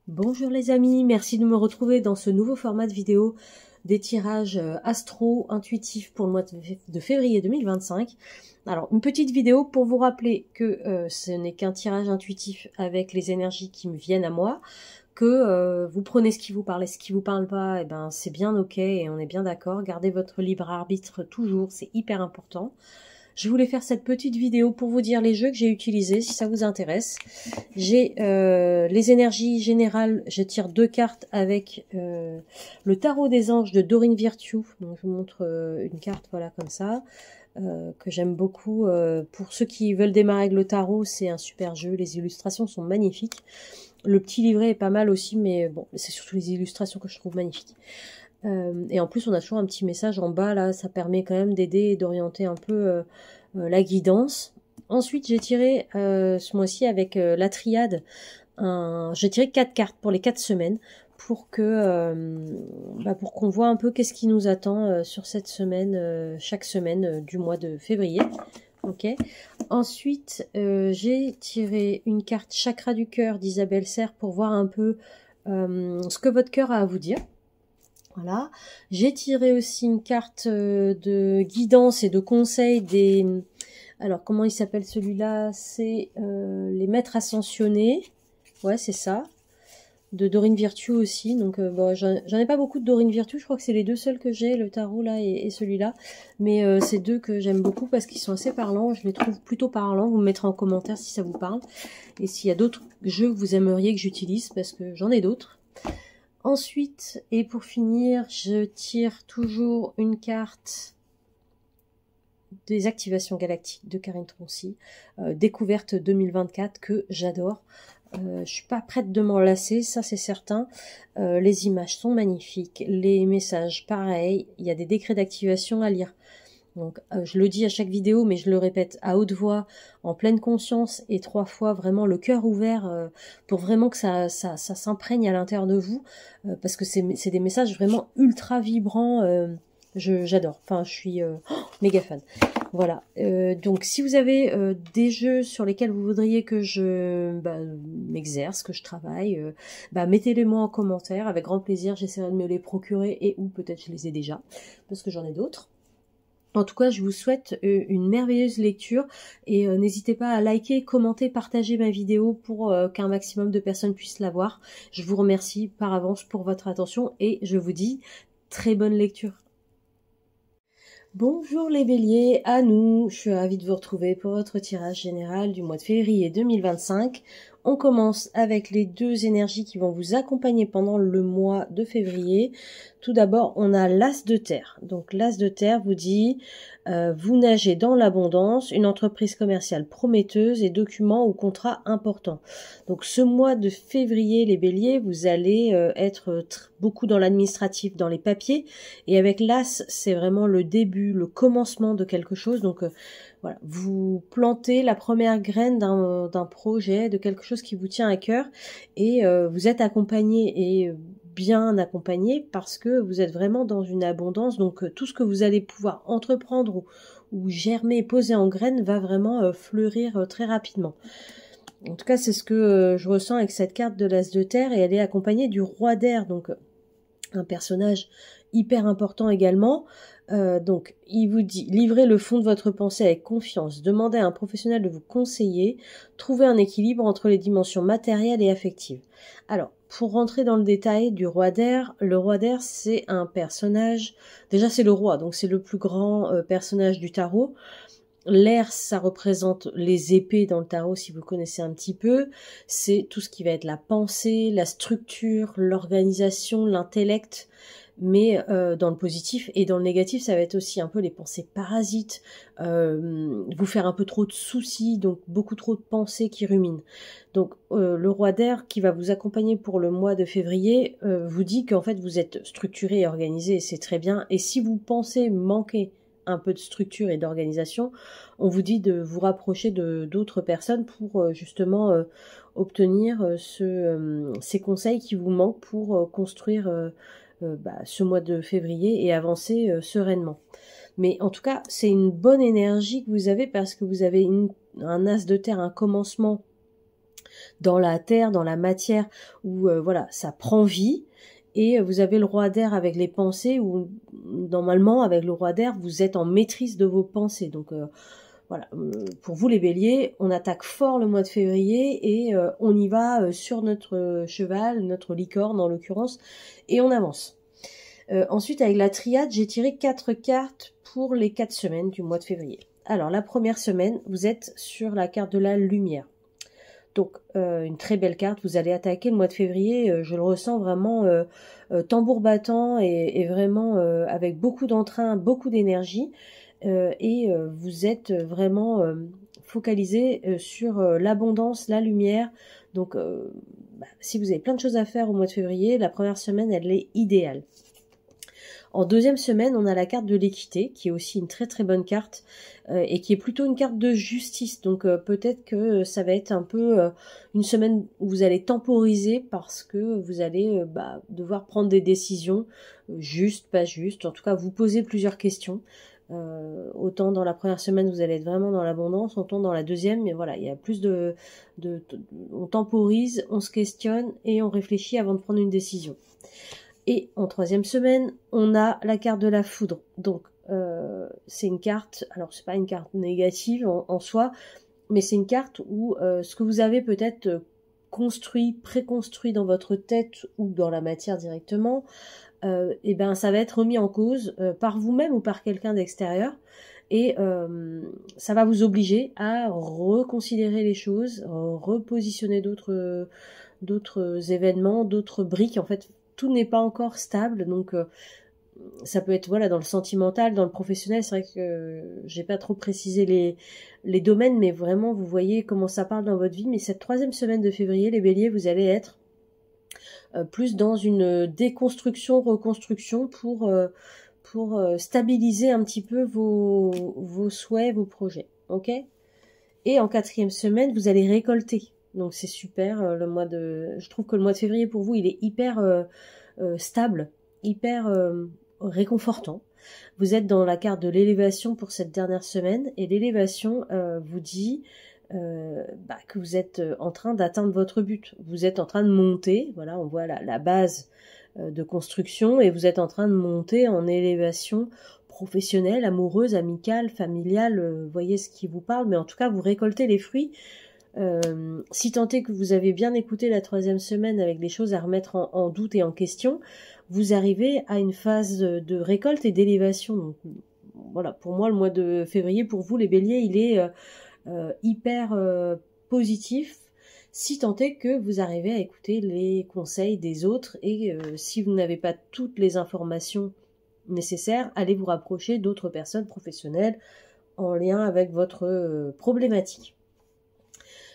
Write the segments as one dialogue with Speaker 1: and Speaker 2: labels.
Speaker 1: Bonjour les amis, merci de me retrouver dans ce nouveau format de vidéo des tirages astro-intuitifs pour le mois de février 2025. Alors, une petite vidéo pour vous rappeler que ce n'est qu'un tirage intuitif avec les énergies qui me viennent à moi, que vous prenez ce qui vous parle et ce qui vous parle pas, et ben c'est bien ok et on est bien d'accord. Gardez votre libre arbitre toujours, c'est hyper important. Je voulais faire cette petite vidéo pour vous dire les jeux que j'ai utilisés, si ça vous intéresse. J'ai les énergies générales, je tire 2 cartes avec le tarot des anges de Dorine Virtue. Donc je vous montre une carte, voilà, comme ça, que j'aime beaucoup. Pour ceux qui veulent démarrer avec le tarot, c'est un super jeu, les illustrations sont magnifiques. Le petit livret est pas mal aussi, mais bon, c'est surtout les illustrations que je trouve magnifiques. Et en plus, on a toujours un petit message en bas, là, ça permet quand même d'aider et d'orienter un peu la guidance. Ensuite, j'ai tiré ce mois-ci avec la triade, j'ai tiré 4 cartes pour les 4 semaines, pour pour qu'on voit un peu qu'est-ce qui nous attend sur cette semaine, chaque semaine du mois de février. Ok. Ensuite, j'ai tiré une carte chakra du cœur d'Isabelle Serre pour voir un peu ce que votre cœur a à vous dire. Voilà. J'ai tiré aussi une carte de guidance et de conseil des... Alors, comment il s'appelle celui-là? C'est les maîtres ascensionnés. Ouais, c'est ça. De Dorine Virtue aussi. Donc, bon, j'en ai pas beaucoup de Dorine Virtue. Je crois que c'est les deux seuls que j'ai, le tarot là et celui-là. Mais c'est deux que j'aime beaucoup parce qu'ils sont assez parlants. Je les trouve plutôt parlants. Vous me mettrez en commentaire si ça vous parle. Et s'il y a d'autres jeux que vous aimeriez que j'utilise, parce que j'en ai d'autres. Ensuite, et pour finir, je tire toujours une carte des activations galactiques de Karine Troncy, découverte 2024, que j'adore. Je suis pas prête de m'en lasser, ça c'est certain. Les images sont magnifiques, les messages pareil, il y a des décrets d'activation à lire. Donc, je le dis à chaque vidéo, mais je le répète à haute voix, en pleine conscience et 3 fois, vraiment le cœur ouvert, pour vraiment que ça s'imprègne à l'intérieur de vous, parce que c'est des messages vraiment ultra vibrants. J'adore. Enfin, je suis méga fan. Voilà. Donc, si vous avez des jeux sur lesquels vous voudriez que je m'exerce, que je travaille, mettez-les moi en commentaire. Avec grand plaisir, j'essaierai de me les procurer et ou peut-être je les ai déjà, parce que j'en ai d'autres. En tout cas, je vous souhaite une merveilleuse lecture et n'hésitez pas à liker, commenter, partager ma vidéo pour qu'un maximum de personnes puissent la voir. Je vous remercie par avance pour votre attention et je vous dis très bonne lecture. Bonjour les béliers, à nous, je suis ravie de vous retrouver pour votre tirage général du mois de février 2025. On commence avec les deux énergies qui vont vous accompagner pendant le mois de février. Tout d'abord, on a l'As de terre. Donc l'As de terre vous dit vous nagez dans l'abondance, une entreprise commerciale prometteuse et documents ou contrats importants. Donc ce mois de février, les béliers, vous allez être beaucoup dans l'administratif, dans les papiers. Et avec l'As, c'est vraiment le début, le commencement de quelque chose. Donc voilà, vous plantez la première graine d'un projet, de quelque chose qui vous tient à cœur. Et vous êtes accompagné et bien accompagné parce que vous êtes vraiment dans une abondance. Donc tout ce que vous allez pouvoir entreprendre ou germer, poser en graines va vraiment fleurir très rapidement. En tout cas, c'est ce que je ressens avec cette carte de l'As de terre et elle est accompagnée du roi d'air, donc un personnage hyper important également. Donc, il vous dit, livrez le fond de votre pensée avec confiance, demandez à un professionnel de vous conseiller, trouvez un équilibre entre les dimensions matérielles et affectives. Alors, pour rentrer dans le détail du roi d'air, le roi d'air, c'est un personnage, déjà c'est le roi, donc c'est le plus grand personnage du tarot. L'air, ça représente les épées dans le tarot, si vous connaissez un petit peu. C'est tout ce qui va être la pensée, la structure, l'organisation, l'intellect, mais dans le positif. Et dans le négatif, ça va être aussi un peu les pensées parasites, vous faire un peu trop de soucis, donc beaucoup trop de pensées qui ruminent. Donc le roi d'air qui va vous accompagner pour le mois de février vous dit qu'en fait vous êtes structuré et organisé, et c'est très bien. Et si vous pensez manquer un peu de structure et d'organisation, on vous dit de vous rapprocher de d'autres personnes pour justement obtenir ces conseils qui vous manquent pour construire ce mois de février et avancer sereinement. Mais en tout cas, c'est une bonne énergie que vous avez parce que vous avez un as de terre, un commencement dans la terre, dans la matière, où voilà, ça prend vie. Et vous avez le roi d'air avec les pensées, où normalement, avec le roi d'air, vous êtes en maîtrise de vos pensées. Donc voilà, pour vous les béliers, on attaque fort le mois de février et on y va sur notre cheval, notre licorne en l'occurrence, et on avance. Ensuite, avec la triade, j'ai tiré 4 cartes pour les 4 semaines du mois de février. Alors, la première semaine, vous êtes sur la carte de la lumière. Donc, une très belle carte. Vous allez attaquer le mois de février, je le ressens vraiment tambour battant et vraiment avec beaucoup d'entrain, beaucoup d'énergie. Vous êtes vraiment focalisé sur l'abondance, la lumière. Donc, si vous avez plein de choses à faire au mois de février, la première semaine, elle est idéale. En deuxième semaine, on a la carte de l'équité, qui est aussi une très très bonne carte, et qui est plutôt une carte de justice. Donc peut-être que ça va être un peu une semaine où vous allez temporiser, parce que vous allez devoir prendre des décisions, justes, pas justes, en tout cas vous poser plusieurs questions. Autant dans la première semaine vous allez être vraiment dans l'abondance, autant dans la deuxième, mais voilà, il y a plus on temporise, on se questionne et on réfléchit avant de prendre une décision. Et en troisième semaine, on a la carte de la foudre. Donc, c'est une carte, alors c'est pas une carte négative en soi, mais c'est une carte où ce que vous avez peut-être construit, préconstruit dans votre tête ou dans la matière directement, et ben ça va être remis en cause par vous-même ou par quelqu'un d'extérieur. Et ça va vous obliger à reconsidérer les choses, repositionner d'autres événements, d'autres briques. En fait, tout n'est pas encore stable, donc ça peut être voilà dans le sentimental, dans le professionnel. C'est vrai que j'ai pas trop précisé les domaines, mais vraiment vous voyez comment ça parle dans votre vie. Mais cette troisième semaine de février, les béliers, vous allez être plus dans une déconstruction, reconstruction pour stabiliser un petit peu vos souhaits, vos projets, ok? Et en quatrième semaine, vous allez récolter. Donc c'est super, je trouve que le mois de février pour vous, il est hyper stable, hyper réconfortant. Vous êtes dans la carte de l'élévation pour cette dernière semaine, et l'élévation vous dit que vous êtes en train d'atteindre votre but. Vous êtes en train de monter, voilà, on voit la base de construction, et vous êtes en train de monter en élévation professionnelle, amoureuse, amicale, familiale, voyez ce qui vous parle, mais en tout cas vous récoltez les fruits. Si tant est que vous avez bien écouté la troisième semaine avec des choses à remettre en doute et en question, vous arrivez à une phase de récolte et d'élévation. Donc voilà, pour moi le mois de février, pour vous les béliers, il est hyper positif, si tant est que vous arrivez à écouter les conseils des autres, et si vous n'avez pas toutes les informations nécessaires, allez vous rapprocher d'autres personnes professionnelles en lien avec votre problématique.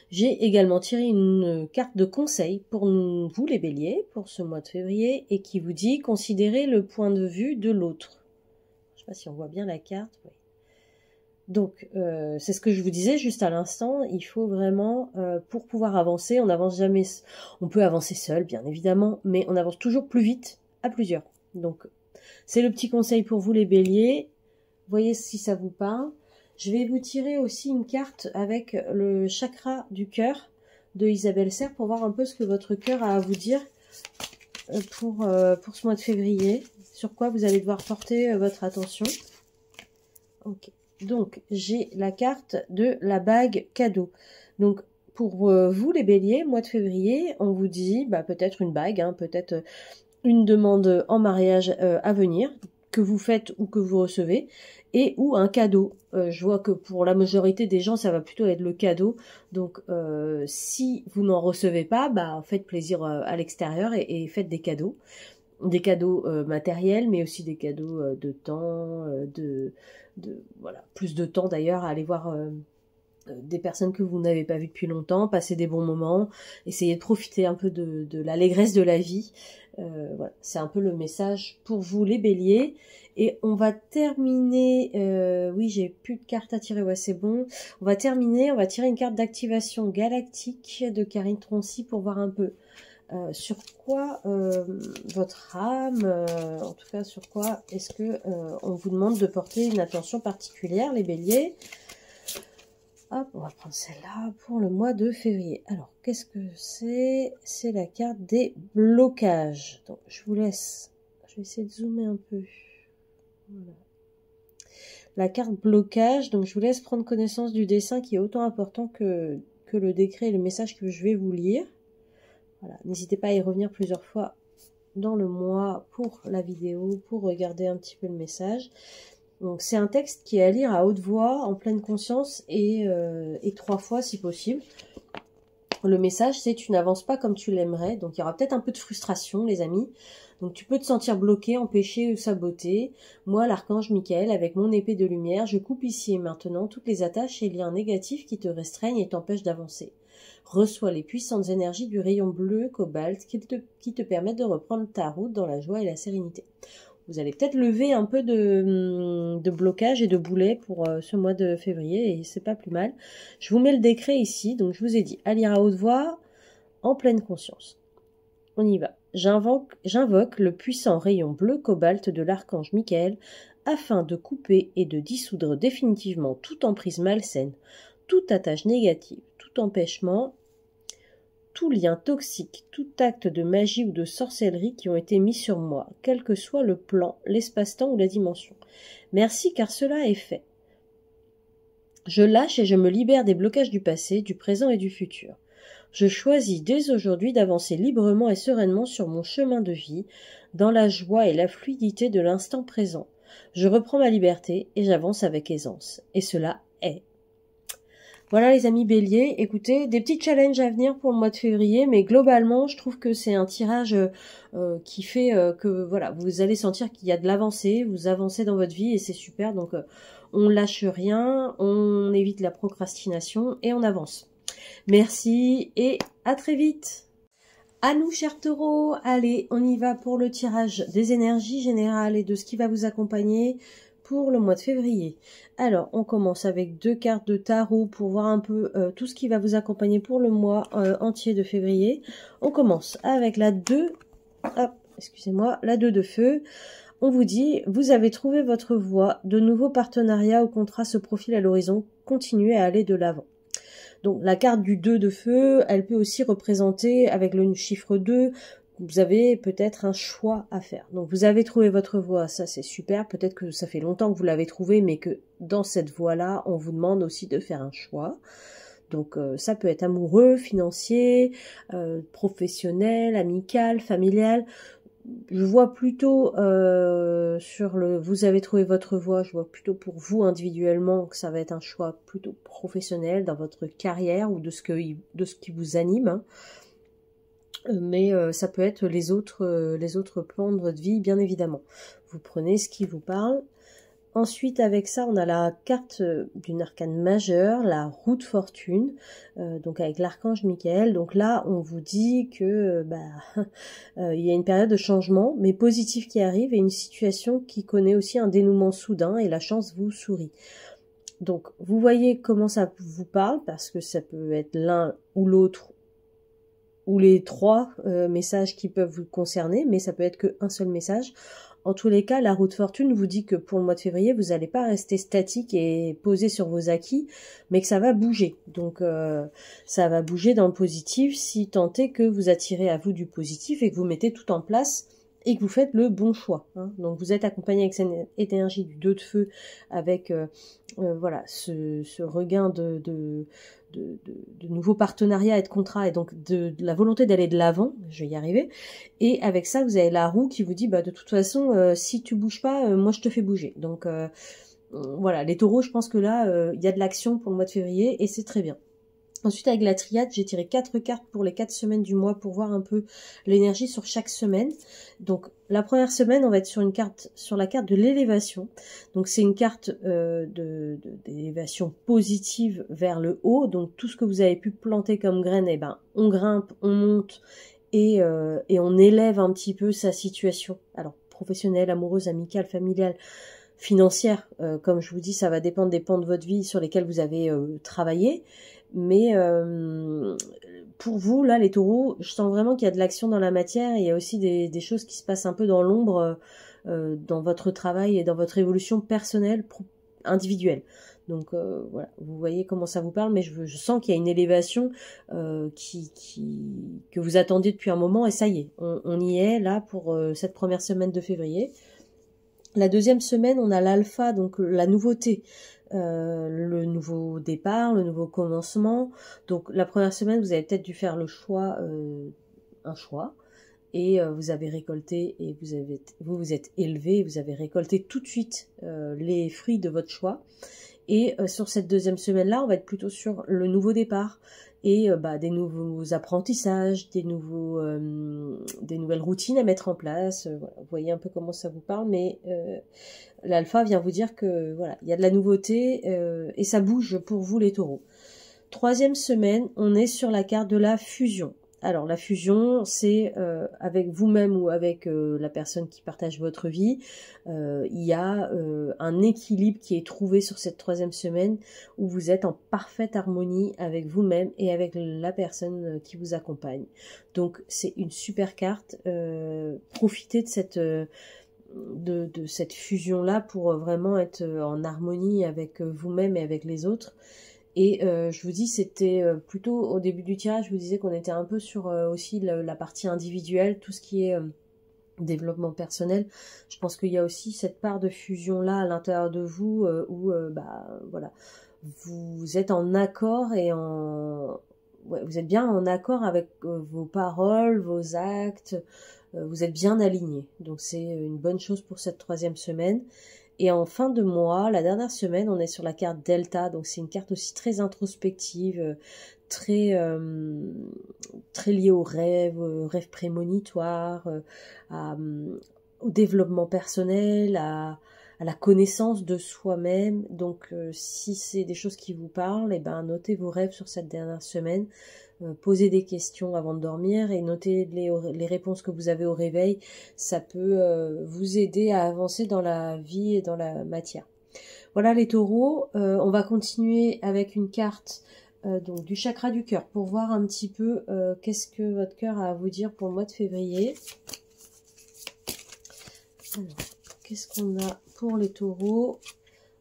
Speaker 1: J'ai également tiré une carte de conseil pour vous les béliers, pour ce mois de février, et qui vous dit « Considérez le point de vue de l'autre ». Je ne sais pas si on voit bien la carte. Oui. Donc, c'est ce que je vous disais juste à l'instant, il faut vraiment, pour pouvoir avancer, on n'avance jamais, on peut avancer seul, bien évidemment, mais on avance toujours plus vite à plusieurs. Donc, c'est le petit conseil pour vous les béliers, voyez si ça vous parle. Je vais vous tirer aussi une carte avec le chakra du cœur de Isabelle Serre pour voir un peu ce que votre cœur a à vous dire pour ce mois de février, sur quoi vous allez devoir porter votre attention. Ok, donc j'ai la carte de la bague cadeau. Donc pour vous les béliers, mois de février, on vous dit peut-être une bague, peut-être une demande en mariage à venir, que vous faites ou que vous recevez, et ou un cadeau. Je vois que pour la majorité des gens, ça va plutôt être le cadeau. Donc, si vous n'en recevez pas, faites plaisir à l'extérieur et faites des cadeaux. Des cadeaux matériels, mais aussi des cadeaux de temps, voilà, plus de temps d'ailleurs, à aller voir des personnes que vous n'avez pas vues depuis longtemps, passer des bons moments, essayer de profiter un peu de l'allégresse de la vie. Voilà, c'est un peu le message pour vous les béliers. Et on va terminer, oui j'ai plus de cartes à tirer, ouais c'est bon. On va tirer une carte d'activation galactique de Karine Troncy pour voir un peu sur quoi votre âme, en tout cas sur quoi est-ce que on vous demande de porter une attention particulière les béliers. hop, on va prendre celle-là pour le mois de février. Alors, qu'est-ce que c'est? C'est la carte des blocages. Donc, je vous laisse. Je vais essayer de zoomer un peu. Voilà. La carte blocage, donc je vous laisse prendre connaissance du dessin qui est autant important que le décret et le message que je vais vous lire. Voilà. N'hésitez pas à y revenir plusieurs fois dans le mois pour la vidéo, pour regarder un petit peu le message. Donc c'est un texte qui est à lire à haute voix, en pleine conscience et 3 fois si possible. Le message c'est tu n'avances pas comme tu l'aimerais, donc il y aura peut-être un peu de frustration les amis. Donc tu peux te sentir bloqué, empêché ou saboté. Moi, l'archange Michael, avec mon épée de lumière, je coupe ici et maintenant toutes les attaches et liens négatifs qui te restreignent et t'empêchent d'avancer. Reçois les puissantes énergies du rayon bleu cobalt qui te permettent de reprendre ta route dans la joie et la sérénité. Vous allez peut-être lever un peu de blocage et de boulets pour ce mois de février et c'est pas plus mal. Je vous mets le décret ici, donc je vous ai dit à lire à haute voix, en pleine conscience. On y va. J'invoque le puissant rayon bleu cobalt de l'archange Michael afin de couper et de dissoudre définitivement toute emprise malsaine, toute attache négative, tout empêchement, tout lien toxique, tout acte de magie ou de sorcellerie qui ont été mis sur moi, quel que soit le plan, l'espace-temps ou la dimension. Merci car cela est fait. Je lâche et je me libère des blocages du passé, du présent et du futur. Je choisis dès aujourd'hui d'avancer librement et sereinement sur mon chemin de vie, dans la joie et la fluidité de l'instant présent. Je reprends ma liberté et j'avance avec aisance. Et cela est. Voilà les amis béliers, écoutez, des petits challenges à venir pour le mois de février, mais globalement, je trouve que c'est un tirage qui fait que voilà, vous allez sentir qu'il y a de l'avancée, vous avancez dans votre vie et c'est super, donc on lâche rien, on évite la procrastination et on avance. Merci et à très vite. À nous chers taureaux, allez, on y va pour le tirage des énergies générales et de ce qui va vous accompagner pour le mois de février. Alors, on commence avec 2 cartes de tarot pour voir un peu tout ce qui va vous accompagner pour le mois entier de février. On commence avec la 2, hop, excusez-moi, la 2 de feu. On vous dit, vous avez trouvé votre voie, de nouveaux partenariats ou contrats se profilent à l'horizon, continuez à aller de l'avant. Donc la carte du 2 de feu, elle peut aussi représenter, avec le chiffre 2, vous avez peut-être un choix à faire. Donc vous avez trouvé votre voie, ça c'est super, peut-être que ça fait longtemps que vous l'avez trouvé, mais que dans cette voie-là, on vous demande aussi de faire un choix. Donc ça peut être amoureux, financier, professionnel, amical, familial. Je vois plutôt sur le vous avez trouvé votre voie, je vois plutôt pour vous individuellement que ça va être un choix plutôt professionnel dans votre carrière ou de ce qui vous anime, hein. Mais ça peut être les autres plans de votre vie, bien évidemment. Vous prenez ce qui vous parle. Ensuite, avec ça, on a la carte d'une arcane majeure, la roue de fortune, donc avec l'archange Michael. Donc là, on vous dit que il y a une période de changement, mais positive qui arrive, et une situation qui connaît aussi un dénouement soudain, et la chance vous sourit. Donc, vous voyez comment ça vous parle, parce que ça peut être l'un ou l'autre, ou les 3 messages qui peuvent vous concerner, mais ça peut être qu'un seul message. En tous les cas, la roue de fortune vous dit que pour le mois de février, vous n'allez pas rester statique et posé sur vos acquis, mais que ça va bouger. Donc, ça va bouger dans le positif si tant est que vous attirez à vous du positif et que vous mettez tout en place et que vous faites le bon choix, hein. Donc, vous êtes accompagné avec cette énergie du 2 de feu, avec voilà ce regain de nouveaux partenariats et de contrats, et donc de la volonté d'aller de l'avant, je vais y arriver. Et avec ça, vous avez la roue qui vous dit, bah de toute façon, si tu bouges pas, moi je te fais bouger. Donc voilà, les taureaux, je pense que là, il y a de l'action pour le mois de février, et c'est très bien. Ensuite, avec la triade, j'ai tiré 4 cartes pour les 4 semaines du mois pour voir un peu l'énergie sur chaque semaine. Donc, la première semaine, on va être sur la carte de l'élévation. Donc, c'est une carte d'élévation positive vers le haut. Donc, tout ce que vous avez pu planter comme graine, eh ben, on grimpe, on monte et on élève un petit peu sa situation. Alors, professionnelle, amoureuse, amicale, familiale, financière, comme je vous dis, ça va dépendre des pans de votre vie sur lesquels vous avez travaillé. Mais pour vous, là, les taureaux, je sens vraiment qu'il y a de l'action dans la matière. Il y a aussi des choses qui se passent un peu dans l'ombre dans votre travail et dans votre évolution personnelle, individuelle. Donc voilà, vous voyez comment ça vous parle, mais je sens qu'il y a une élévation que vous attendiez depuis un moment, et ça y est, on y est là pour cette première semaine de février. La deuxième semaine, on a l'alpha, donc la nouveauté, le nouveau départ, le nouveau commencement. Donc la première semaine, vous avez peut-être dû faire le choix, un choix, et vous avez récolté, et vous êtes élevé, vous avez récolté tout de suite les fruits de votre choix. Et sur cette deuxième semaine-là, on va être plutôt sur le nouveau départ et des nouveaux apprentissages, des nouvelles routines à mettre en place. Voilà. Vous voyez un peu comment ça vous parle, mais l'alpha vient vous dire que voilà, il y a de la nouveauté et ça bouge pour vous les taureaux. Troisième semaine, on est sur la carte de la fusion. Alors la fusion, c'est avec vous-même ou avec la personne qui partage votre vie. Il y a un équilibre qui est trouvé sur cette troisième semaine où vous êtes en parfaite harmonie avec vous-même et avec la personne qui vous accompagne. Donc c'est une super carte. Profitez de cette fusion-là pour vraiment être en harmonie avec vous-même et avec les autres. Et je vous dis, c'était plutôt au début du tirage, je vous disais qu'on était un peu sur aussi la partie individuelle, tout ce qui est développement personnel. Je pense qu'il y a aussi cette part de fusion-là à l'intérieur de vous où voilà, vous êtes en accord et vous êtes bien en accord avec vos paroles, vos actes, vous êtes bien alignés. Donc c'est une bonne chose pour cette troisième semaine. Et en fin de mois, la dernière semaine, on est sur la carte Delta, donc c'est une carte aussi très introspective, très liée aux rêves prémonitoires, au développement personnel, à la connaissance de soi-même. Donc si c'est des choses qui vous parlent, notez vos rêves sur cette dernière semaine. Posez des questions avant de dormir et notez les réponses que vous avez au réveil. Ça peut vous aider à avancer dans la vie et dans la matière. Voilà les taureaux, on va continuer avec une carte donc du chakra du cœur pour voir un petit peu qu'est-ce que votre cœur a à vous dire pour le mois de février. Alors, qu'est-ce qu'on a pour les taureaux?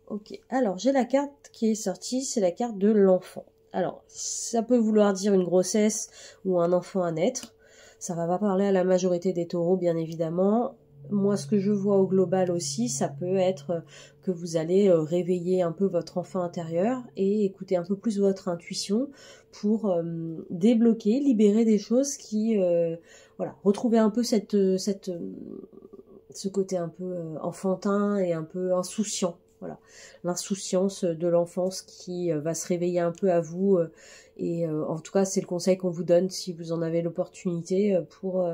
Speaker 1: Ok, alors j'ai la carte qui est sortie, c'est la carte de l'enfant. Alors, ça peut vouloir dire une grossesse ou un enfant à naître. Ça va pas parler à la majorité des taureaux, bien évidemment. Moi, ce que je vois au global aussi, ça peut être que vous allez réveiller un peu votre enfant intérieur et écouter un peu plus votre intuition pour débloquer, libérer des choses qui, voilà, retrouver un peu ce côté un peu enfantin et un peu insouciant. Voilà, l'insouciance de l'enfance qui va se réveiller un peu à vous et en tout cas c'est le conseil qu'on vous donne si vous en avez l'opportunité pour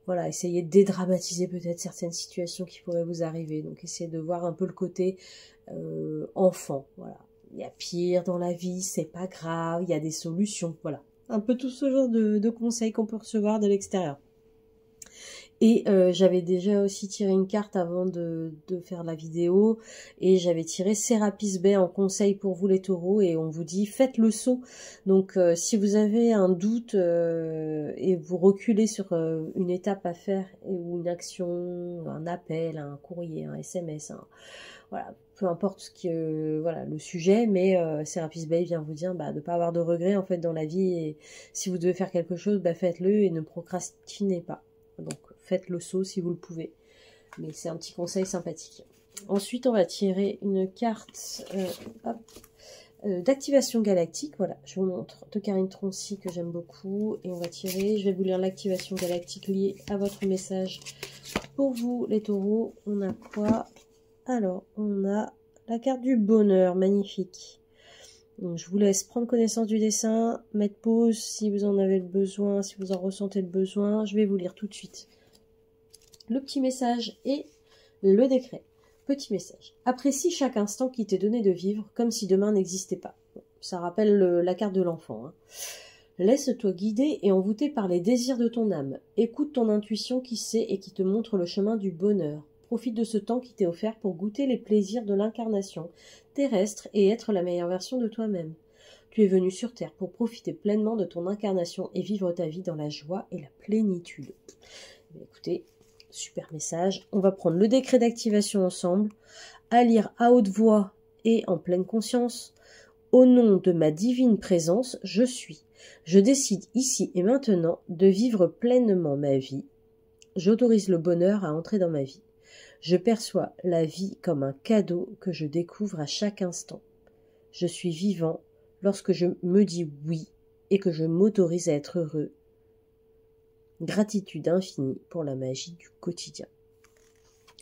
Speaker 1: voilà, essayer de dédramatiser peut-être certaines situations qui pourraient vous arriver. Donc essayez de voir un peu le côté enfant. Voilà, il y a pire dans la vie, c'est pas grave, il y a des solutions. Voilà, un peu tout ce genre de conseils qu'on peut recevoir de l'extérieur. Et j'avais déjà aussi tiré une carte avant de faire la vidéo et j'avais tiré Sérapis Bay en conseil pour vous les taureaux et on vous dit faites le saut. Donc si vous avez un doute et vous reculez sur une étape à faire ou une action, un appel, un courrier, un SMS, voilà, peu importe voilà, le sujet, mais Sérapis Bay vient vous dire de ne pas avoir de regrets en fait dans la vie et si vous devez faire quelque chose, faites-le et ne procrastinez pas. Donc faites le saut si vous le pouvez. Mais c'est un petit conseil sympathique. Ensuite, on va tirer une carte d'activation galactique. Voilà, je vous montre de Karine Troncy que j'aime beaucoup. Et on va tirer, je vais vous lire l'activation galactique liée à votre message. Pour vous, les taureaux, on a quoi? Alors, on a la carte du bonheur, magnifique. Donc, je vous laisse prendre connaissance du dessin, mettre pause si vous en avez le besoin, si vous en ressentez le besoin. Je vais vous lire tout de suite le petit message et le décret. Petit message. Apprécie chaque instant qui t'est donné de vivre comme si demain n'existait pas. Ça rappelle la carte de l'enfant. Laisse-toi guider et envoûter par les désirs de ton âme. Écoute ton intuition qui sait et qui te montre le chemin du bonheur. Profite de ce temps qui t'est offert pour goûter les plaisirs de l'incarnation terrestre et être la meilleure version de toi-même. Tu es venu sur Terre pour profiter pleinement de ton incarnation et vivre ta vie dans la joie et la plénitude. Écoutez, super message. On va prendre le décret d'activation ensemble, à lire à haute voix et en pleine conscience. Au nom de ma divine présence, je suis. Je décide ici et maintenant de vivre pleinement ma vie. J'autorise le bonheur à entrer dans ma vie. Je perçois la vie comme un cadeau que je découvre à chaque instant. Je suis vivant lorsque je me dis oui et que je m'autorise à être heureux. Gratitude infinie pour la magie du quotidien.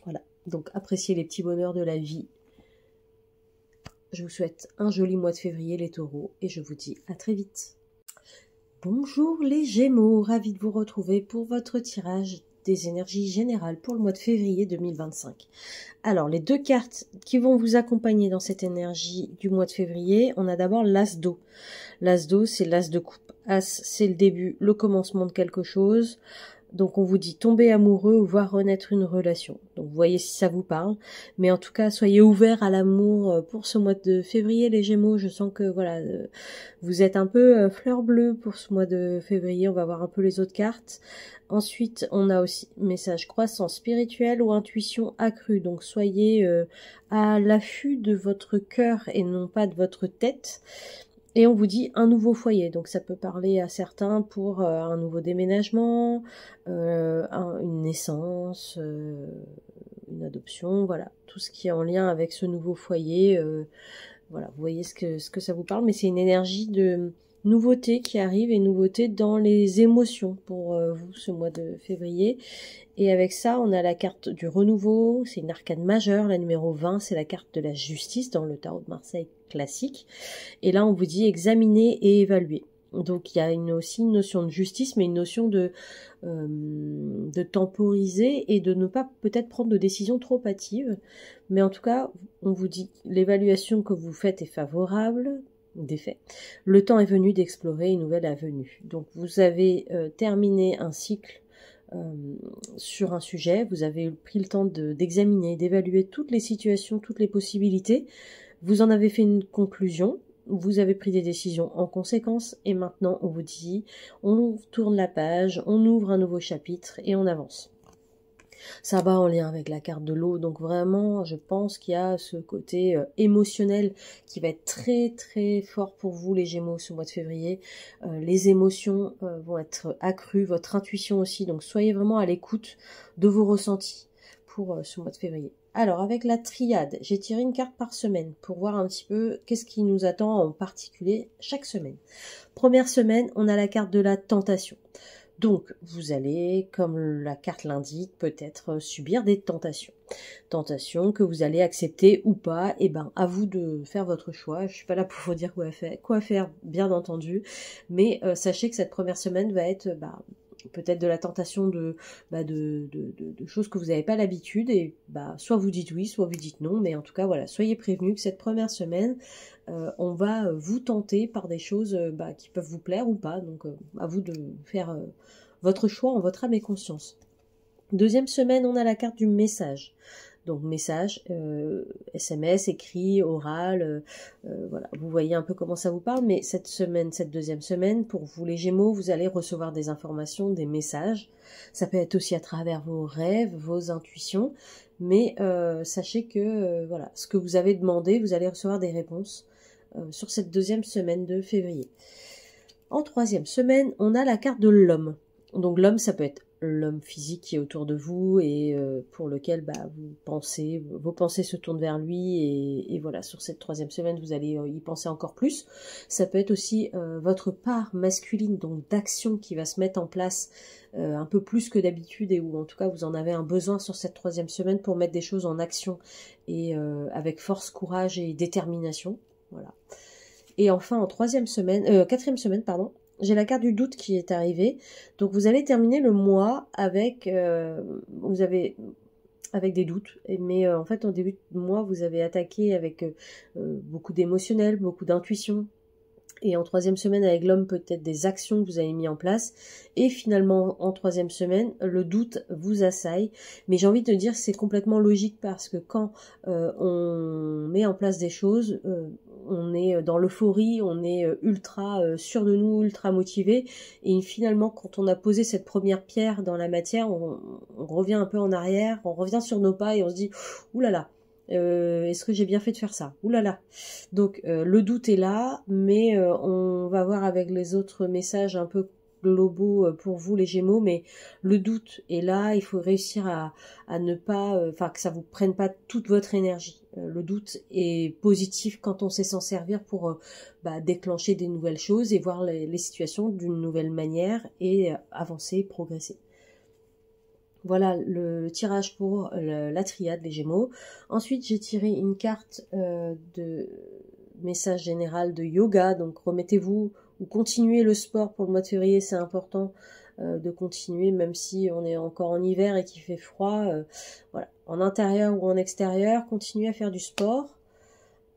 Speaker 1: Voilà, donc appréciez les petits bonheurs de la vie. Je vous souhaite un joli mois de février les taureaux et je vous dis à très vite. Bonjour les Gémeaux, ravi de vous retrouver pour votre tirage des énergies générales pour le mois de février 2025. Alors, les deux cartes qui vont vous accompagner dans cette énergie du mois de février, on a d'abord l'As d'eau. L'As d'eau, c'est l'As de coupe. As, c'est le début, le commencement de quelque chose. Donc, on vous dit tomber amoureux ou voir renaître une relation. Donc, vous voyez si ça vous parle. Mais en tout cas, soyez ouverts à l'amour pour ce mois de février, les Gémeaux. Je sens que, voilà, vous êtes un peu fleur bleue pour ce mois de février. On va voir un peu les autres cartes. Ensuite, on a aussi message croissance spirituelle ou intuition accrue. Donc, soyez à l'affût de votre cœur et non pas de votre tête. Et on vous dit un nouveau foyer, donc ça peut parler à certains pour un nouveau déménagement, une naissance, une adoption, voilà, tout ce qui est en lien avec ce nouveau foyer, voilà, vous voyez ce que ça vous parle, mais c'est une énergie de nouveauté qui arrive et nouveauté dans les émotions pour vous ce mois de février. Et avec ça, on a la carte du renouveau, c'est une arcane majeure, la numéro 20, c'est la carte de la justice dans le tarot de Marseille classique. Et là, on vous dit examiner et évaluer. Donc, il y a aussi une notion de justice, mais une notion de temporiser et de ne pas peut-être prendre de décisions trop hâtives. Mais en tout cas, on vous dit l'évaluation que vous faites est favorable, des faits. Le temps est venu d'explorer une nouvelle avenue. Donc, vous avez terminé un cycle sur un sujet, vous avez pris le temps d'examiner, d'évaluer toutes les situations, toutes les possibilités, vous en avez fait une conclusion, vous avez pris des décisions en conséquence, et maintenant on vous dit, on tourne la page, on ouvre un nouveau chapitre et on avance. Ça va en lien avec la carte de l'eau, donc vraiment je pense qu'il y a ce côté émotionnel qui va être très très fort pour vous les Gémeaux ce mois de février. Les émotions vont être accrues, votre intuition aussi, donc soyez vraiment à l'écoute de vos ressentis pour ce mois de février. Alors avec la triade, j'ai tiré une carte par semaine pour voir un petit peu qu'est-ce qui nous attend en particulier chaque semaine. Première semaine, on a la carte de la tentation. Donc, vous allez, comme la carte l'indique, peut-être subir des tentations. Tentations que vous allez accepter ou pas, et ben, à vous de faire votre choix. Je suis pas là pour vous dire quoi faire, bien entendu. Mais sachez que cette première semaine va être, peut-être de la tentation de choses que vous n'avez pas l'habitude. Et soit vous dites oui, soit vous dites non. Mais en tout cas, voilà, soyez prévenus que cette première semaine, on va vous tenter par des choses qui peuvent vous plaire ou pas. Donc, à vous de faire votre choix en votre âme et conscience. Deuxième semaine, on a la carte du message. Donc message, SMS, écrit, oral, voilà, vous voyez un peu comment ça vous parle, mais cette deuxième semaine, pour vous les Gémeaux, vous allez recevoir des informations, des messages. Ça peut être aussi à travers vos rêves, vos intuitions, mais sachez que voilà, ce que vous avez demandé, vous allez recevoir des réponses sur cette deuxième semaine de février. En troisième semaine, on a la carte de l'homme. Donc l'homme, ça peut être l'homme physique qui est autour de vous et pour lequel vous pensez, vos pensées se tournent vers lui et voilà, sur cette troisième semaine, vous allez y penser encore plus. Ça peut être aussi votre part masculine, donc d'action qui va se mettre en place un peu plus que d'habitude et où en tout cas vous en avez un besoin sur cette troisième semaine pour mettre des choses en action et avec force, courage et détermination. Voilà. Et enfin, en quatrième semaine, j'ai la carte du doute qui est arrivée. Donc vous allez terminer le mois avec avec des doutes. Mais en fait, au début de mois, vous avez attaqué avec beaucoup d'émotionnel, beaucoup d'intuition. Et en troisième semaine, avec l'homme, peut-être des actions que vous avez mis en place. Et finalement, en troisième semaine, le doute vous assaille. Mais j'ai envie de dire que c'est complètement logique parce que quand on met en place des choses, on est dans l'euphorie, on est ultra sûr de nous, ultra motivé. Et finalement, quand on a posé cette première pierre dans la matière, on revient un peu en arrière, on revient sur nos pas et on se dit « Ouh là là !» Est-ce que j'ai bien fait de faire ça? Ouh là là. Donc le doute est là, mais on va voir avec les autres messages un peu globaux pour vous les Gémeaux, mais le doute est là, il faut réussir à ne pas, enfin que ça vous prenne pas toute votre énergie. Le doute est positif quand on sait s'en servir pour déclencher des nouvelles choses et voir les situations d'une nouvelle manière et avancer, progresser. Voilà le tirage pour la triade, les Gémeaux. Ensuite, j'ai tiré une carte de message général de yoga. Donc, remettez-vous ou continuez le sport pour le mois de février. C'est important de continuer, même si on est encore en hiver et qu'il fait froid. Voilà, en intérieur ou en extérieur, continuez à faire du sport.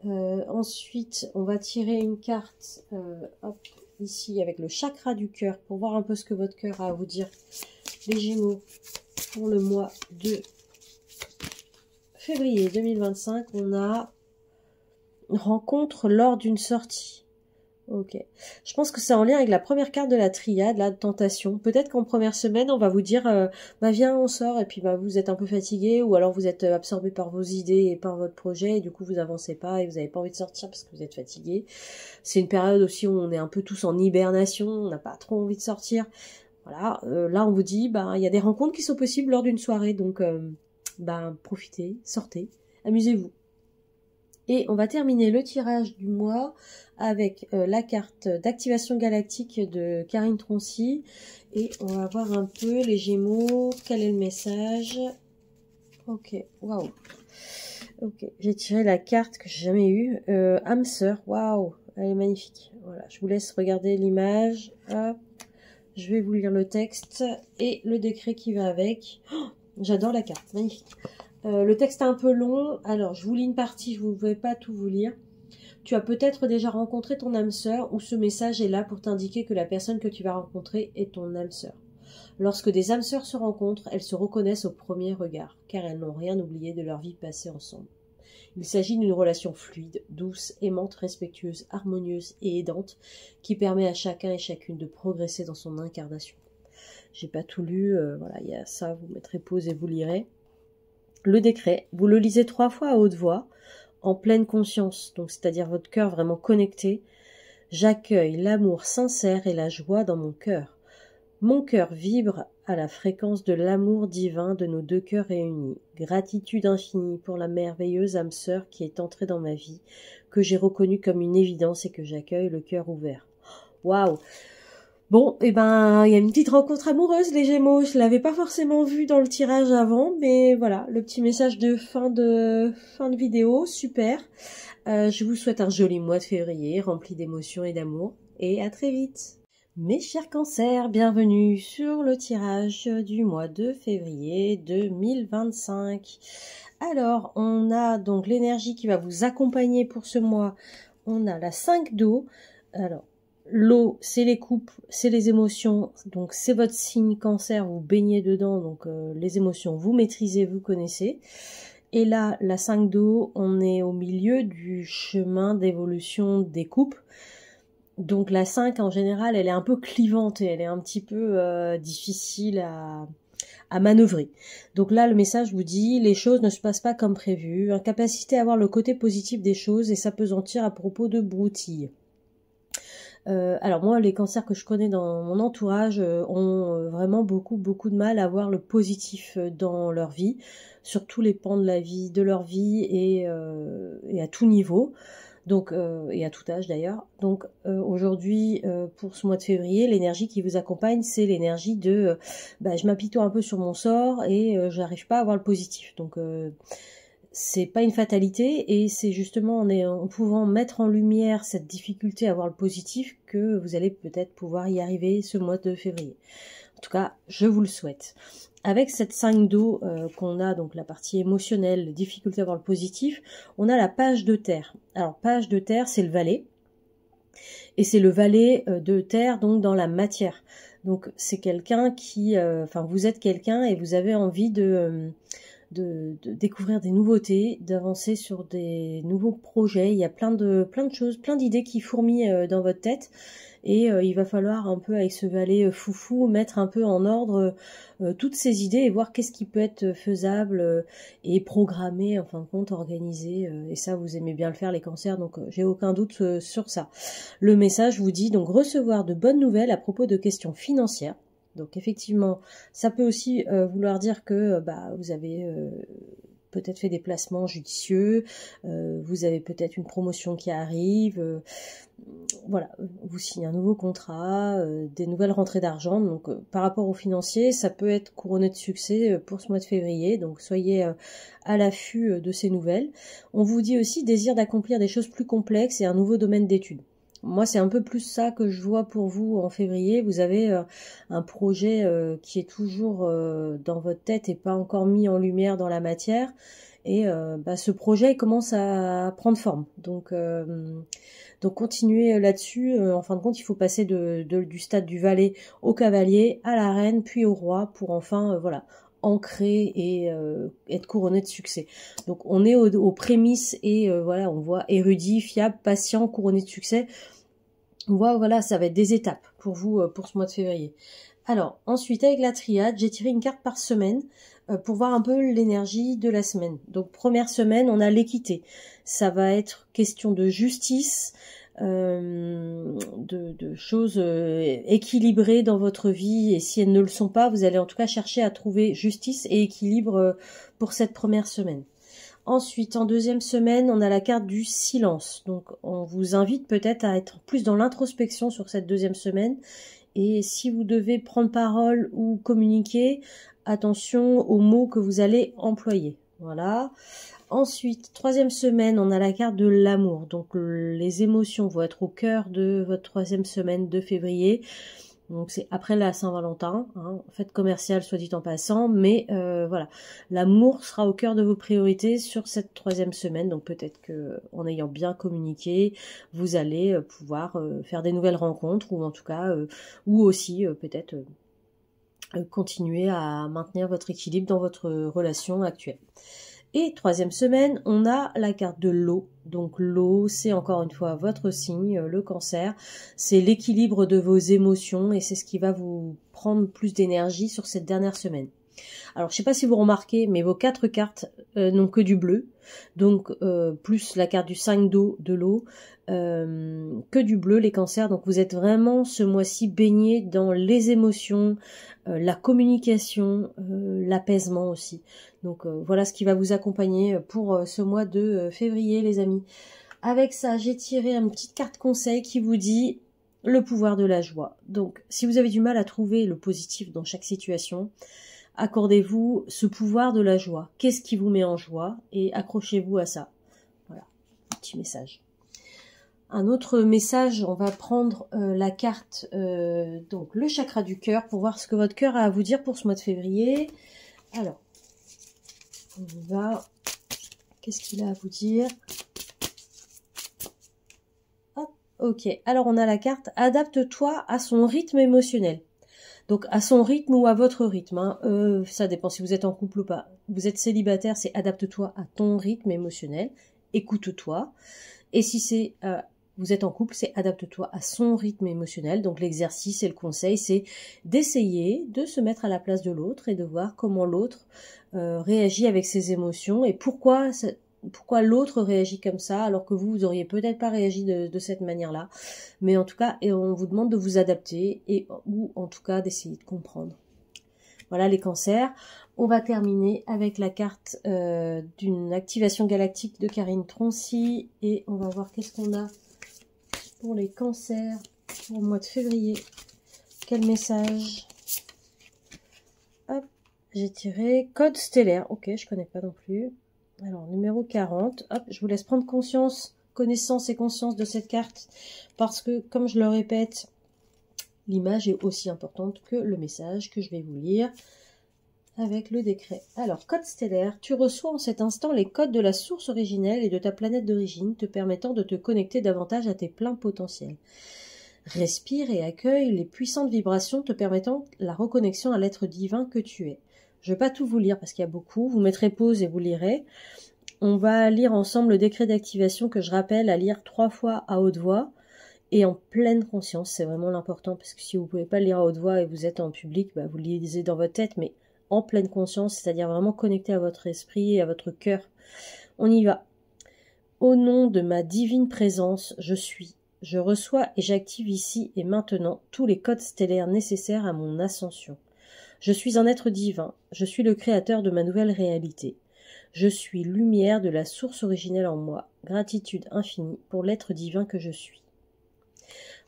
Speaker 1: Ensuite, on va tirer une carte hop, ici avec le chakra du cœur pour voir un peu ce que votre cœur a à vous dire, les Gémeaux. Pour le mois de février 2025, on a une rencontre lors d'une sortie. Ok. Je pense que c'est en lien avec la première carte de la triade, la tentation. Peut-être qu'en première semaine, on va vous dire, viens, on sort, et puis vous êtes un peu fatigué, ou alors vous êtes absorbé par vos idées et par votre projet, et du coup vous avancez pas, et vous n'avez pas envie de sortir parce que vous êtes fatigué. C'est une période aussi où on est un peu tous en hibernation, on n'a pas trop envie de sortir. Voilà, là on vous dit, il y a des rencontres qui sont possibles lors d'une soirée, donc profitez, sortez, amusez-vous. Et on va terminer le tirage du mois avec la carte d'activation galactique de Karine Troncy. Et on va voir un peu les Gémeaux, quel est le message. Ok, waouh. Ok, j'ai tiré la carte que j'ai jamais eue, âme sœur, waouh, elle est magnifique. Voilà, je vous laisse regarder l'image, hop. Je vais vous lire le texte et le décret qui va avec. Oh, j'adore la carte, magnifique. Le texte est un peu long, alors je vous lis une partie, je ne vais pas tout vous lire. Tu as peut-être déjà rencontré ton âme sœur ou ce message est là pour t'indiquer que la personne que tu vas rencontrer est ton âme sœur. Lorsque des âmes sœurs se rencontrent, elles se reconnaissent au premier regard, car elles n'ont rien oublié de leur vie passée ensemble. Il s'agit d'une relation fluide, douce, aimante, respectueuse, harmonieuse et aidante qui permet à chacun et chacune de progresser dans son incarnation. J'ai pas tout lu, voilà, il y a ça, vous mettrez pause et vous lirez. Le décret, vous le lisez 3 fois à haute voix, en pleine conscience, donc c'est-à-dire votre cœur vraiment connecté. J'accueille l'amour sincère et la joie dans mon cœur. Mon cœur vibre à la fréquence de l'amour divin de nos deux cœurs réunis. Gratitude infinie pour la merveilleuse âme sœur qui est entrée dans ma vie, que j'ai reconnue comme une évidence et que j'accueille le cœur ouvert. Waouh! Bon, il y a une petite rencontre amoureuse, les Gémeaux. Je l'avais pas forcément vu dans le tirage avant, mais voilà, le petit message de fin de vidéo, super. Je vous souhaite un joli mois de février, rempli d'émotions et d'amour, et à très vite. Mes chers cancers, bienvenue sur le tirage du mois de février 2025. Alors, on a donc l'énergie qui va vous accompagner pour ce mois. On a la 5 d'eau. Alors, l'eau, c'est les couples, c'est les émotions. Donc, c'est votre signe cancer, vous baignez dedans. Donc, les émotions, vous maîtrisez, vous connaissez. Et là, la 5 d'eau, on est au milieu du chemin d'évolution des couples. Donc la 5 en général, elle est un peu clivante et elle est un petit peu difficile à manœuvrer. Donc là, le message vous dit, les choses ne se passent pas comme prévu, incapacité à voir le côté positif des choses et s'apesantir à propos de broutilles. Alors moi, les cancers que je connais dans mon entourage ont vraiment beaucoup de mal à voir le positif dans leur vie, sur tous les pans de la vie, de leur vie et à tout niveau. Donc, et à tout âge d'ailleurs. Donc aujourd'hui, pour ce mois de février, l'énergie qui vous accompagne, c'est l'énergie de je m'apitoie un peu sur mon sort et j'arrive pas à voir le positif. Donc c'est pas une fatalité et c'est justement en pouvant mettre en lumière cette difficulté à voir le positif que vous allez peut-être pouvoir y arriver ce mois de février. En tout cas, je vous le souhaite. Avec cette 5 d'eau qu'on a, donc la partie émotionnelle, difficulté à voir le positif, on a la page de terre. Alors, page de terre, c'est le valet. Et c'est le valet de terre, donc dans la matière. Donc, c'est quelqu'un qui... vous êtes quelqu'un et vous avez envie de découvrir des nouveautés, d'avancer sur des nouveaux projets. Il y a plein de choses, plein d'idées qui fourmillent dans votre tête. et il va falloir un peu avec ce valet foufou mettre un peu en ordre toutes ces idées et voir qu'est-ce qui peut être faisable et programmé, en fin de compte, organisé, et ça vous aimez bien le faire les cancers, donc j'ai aucun doute sur ça. Le message vous dit donc recevoir de bonnes nouvelles à propos de questions financières. Donc effectivement, ça peut aussi vouloir dire que vous avez peut-être fait des placements judicieux, vous avez peut-être une promotion qui arrive, voilà, vous signez un nouveau contrat, des nouvelles rentrées d'argent. Donc par rapport aux financiers, ça peut être couronné de succès pour ce mois de février, donc soyez à l'affût de ces nouvelles. On vous dit aussi désir d'accomplir des choses plus complexes et un nouveau domaine d'études. Moi, c'est un peu plus ça que je vois pour vous en février. Vous avez un projet qui est toujours dans votre tête et pas encore mis en lumière dans la matière. Et ce projet commence à prendre forme. Donc continuez là-dessus. En fin de compte, il faut passer du stade du valet au cavalier, à la reine, puis au roi, pour enfin ancrer et être couronné de succès. Donc on est aux prémices et voilà, on voit érudit, fiable, patient, couronné de succès. On voit, voilà, ça va être des étapes pour vous pour ce mois de février. Alors, ensuite, avec la triade, j'ai tiré une carte par semaine pour voir un peu l'énergie de la semaine. Donc, première semaine, on a l'équité. Ça va être question de justice, de choses équilibrées dans votre vie. Et si elles ne le sont pas, vous allez en tout cas chercher à trouver justice et équilibre pour cette première semaine. Ensuite, en deuxième semaine, on a la carte du silence. Donc, on vous invite peut-être à être plus dans l'introspection sur cette deuxième semaine. Et si vous devez prendre parole ou communiquer, attention aux mots que vous allez employer. Voilà. Ensuite, troisième semaine, on a la carte de l'amour. Donc, les émotions vont être au cœur de votre troisième semaine de février. Donc c'est après la Saint-Valentin, fête commerciale soit dit en passant, mais voilà, l'amour sera au cœur de vos priorités sur cette troisième semaine, donc peut-être que en ayant bien communiqué, vous allez pouvoir faire des nouvelles rencontres, ou en tout cas, ou aussi peut-être continuer à maintenir votre équilibre dans votre relation actuelle. Et troisième semaine, on a la carte de l'eau. Donc l'eau, c'est encore une fois votre signe, le cancer. C'est l'équilibre de vos émotions et c'est ce qui va vous prendre plus d'énergie sur cette dernière semaine. Alors, je ne sais pas si vous remarquez, mais vos 4 cartes n'ont que du bleu. Donc, plus la carte du 5 d'eau, de l'eau, que du bleu, les cancers. Donc, vous êtes vraiment ce mois-ci baigné dans les émotions, la communication, l'apaisement aussi. Donc, voilà ce qui va vous accompagner pour ce mois de février, les amis. Avec ça, j'ai tiré une petite carte conseil qui vous dit le pouvoir de la joie. Donc, si vous avez du mal à trouver le positif dans chaque situation, accordez-vous ce pouvoir de la joie. Qu'est-ce qui vous met en joie? Et accrochez-vous à ça. Voilà, petit message. Un autre message, on va prendre la carte, donc le chakra du cœur, pour voir ce que votre cœur a à vous dire pour ce mois de février. Alors, on va... Qu'est-ce qu'il a à vous dire? Hop, ok, alors on a la carte « Adapte-toi à son rythme émotionnel ». Donc à son rythme ou à votre rythme, ça dépend si vous êtes en couple ou pas. Vous êtes célibataire, c'est adapte-toi à ton rythme émotionnel, écoute-toi. Et si c'est vous êtes en couple, c'est adapte-toi à son rythme émotionnel. Donc l'exercice et le conseil, c'est d'essayer de se mettre à la place de l'autre et de voir comment l'autre réagit avec ses émotions et pourquoi l'autre réagit comme ça, alors que vous auriez peut-être pas réagi de cette manière-là. Mais en tout cas, on vous demande de vous adapter ou en tout cas d'essayer de comprendre. Voilà les cancers. On va terminer avec la carte d'une activation galactique de Karine Troncy. Et on va voir qu'est-ce qu'on a pour les cancers pour le mois de février. Quel message? Hop, j'ai tiré code stellaire. Ok, je connais pas non plus. Alors, numéro 40, hop, je vous laisse prendre connaissance et conscience de cette carte, parce que, comme je le répète, l'image est aussi importante que le message que je vais vous lire avec le décret. Alors, code stellaire, tu reçois en cet instant les codes de la source originelle et de ta planète d'origine, te permettant de te connecter davantage à tes pleins potentiels. Respire et accueille les puissantes vibrations te permettant la reconnexion à l'être divin que tu es. Je ne vais pas tout vous lire parce qu'il y a beaucoup. Vous mettrez pause et vous lirez. On va lire ensemble le décret d'activation que je rappelle à lire 3 fois à haute voix. et en pleine conscience, c'est vraiment l'important, parce que si vous ne pouvez pas le lire à haute voix et vous êtes en public, bah, vous le lisez dans votre tête, mais en pleine conscience, c'est-à-dire vraiment connecté à votre esprit et à votre cœur. On y va. Au nom de ma divine présence, je suis. Je reçois et j'active ici et maintenant tous les codes stellaires nécessaires à mon ascension. Je suis un être divin, je suis le créateur de ma nouvelle réalité. Je suis lumière de la source originelle en moi. Gratitude infinie pour l'être divin que je suis.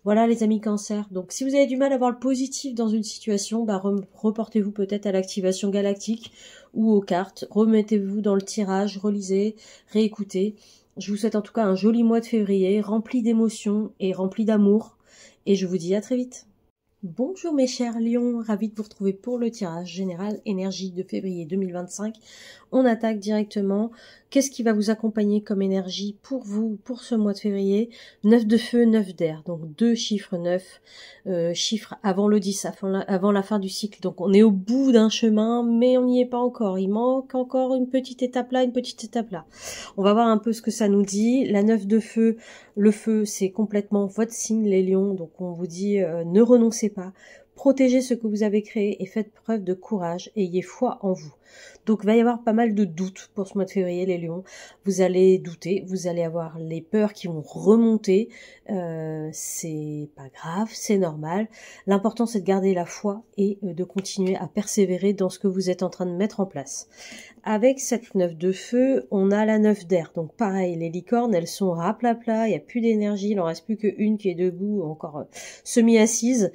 Speaker 1: Voilà les amis Cancer. Donc si vous avez du mal à voir le positif dans une situation, bah, reportez-vous peut-être à l'activation galactique ou aux cartes. Remettez-vous dans le tirage, relisez, réécoutez. Je vous souhaite en tout cas un joli mois de février, rempli d'émotions et rempli d'amour. Et je vous dis à très vite. Bonjour mes chers lions, ravi de vous retrouver pour le tirage général énergie de février 2025. On attaque directement. Qu'est-ce qui va vous accompagner comme énergie pour vous, pour ce mois de février? 9 de feu, 9 d'air, donc 2 chiffres 9, chiffres avant le 10, avant la fin du cycle. Donc on est au bout d'un chemin, mais on n'y est pas encore. Il manque encore une petite étape là, une petite étape là. On va voir un peu ce que ça nous dit. La 9 de feu, le feu, c'est complètement votre signe, les lions. Donc on vous dit, ne renoncez pas. Protégez ce que vous avez créé et faites preuve de courage. Ayez foi en vous. Donc, il va y avoir pas mal de doutes pour ce mois de février, les lions. Vous allez douter, vous allez avoir les peurs qui vont remonter. C'est pas grave, c'est normal. L'important, c'est de garder la foi et de continuer à persévérer dans ce que vous êtes en train de mettre en place. Avec cette 9 de feu, on a la 9 d'air. Donc, pareil, les licornes, elles sont raplapla, il n'y a plus d'énergie, il n'en reste plus qu'une qui est debout, encore semi-assise.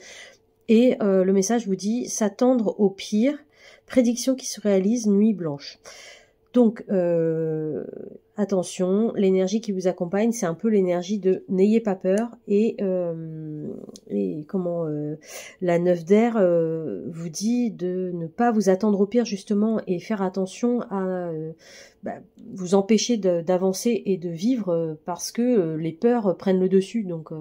Speaker 1: Et le message vous dit s'attendre au pire, prédiction qui se réalise nuit blanche. Donc attention, l'énergie qui vous accompagne, c'est un peu l'énergie de n'ayez pas peur et comment la 9 d'air vous dit de ne pas vous attendre au pire justement et faire attention à vous empêcher d'avancer et de vivre parce que les peurs prennent le dessus. Donc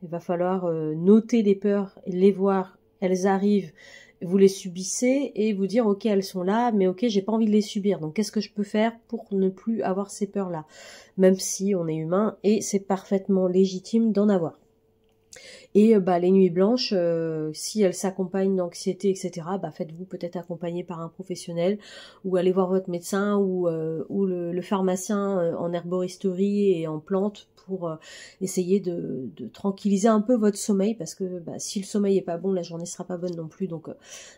Speaker 1: il va falloir noter les peurs, les voir, elles arrivent, vous les subissez et vous dire ok elles sont là, mais ok j'ai pas envie de les subir, donc qu'est-ce que je peux faire pour ne plus avoir ces peurs-là, même si on est humain et c'est parfaitement légitime d'en avoir. Et les nuits blanches, si elles s'accompagnent d'anxiété, etc., faites-vous peut-être accompagner par un professionnel ou allez voir votre médecin ou le pharmacien en herboristerie et en plantes pour essayer de tranquilliser un peu votre sommeil parce que si le sommeil est pas bon, la journée sera pas bonne non plus. Donc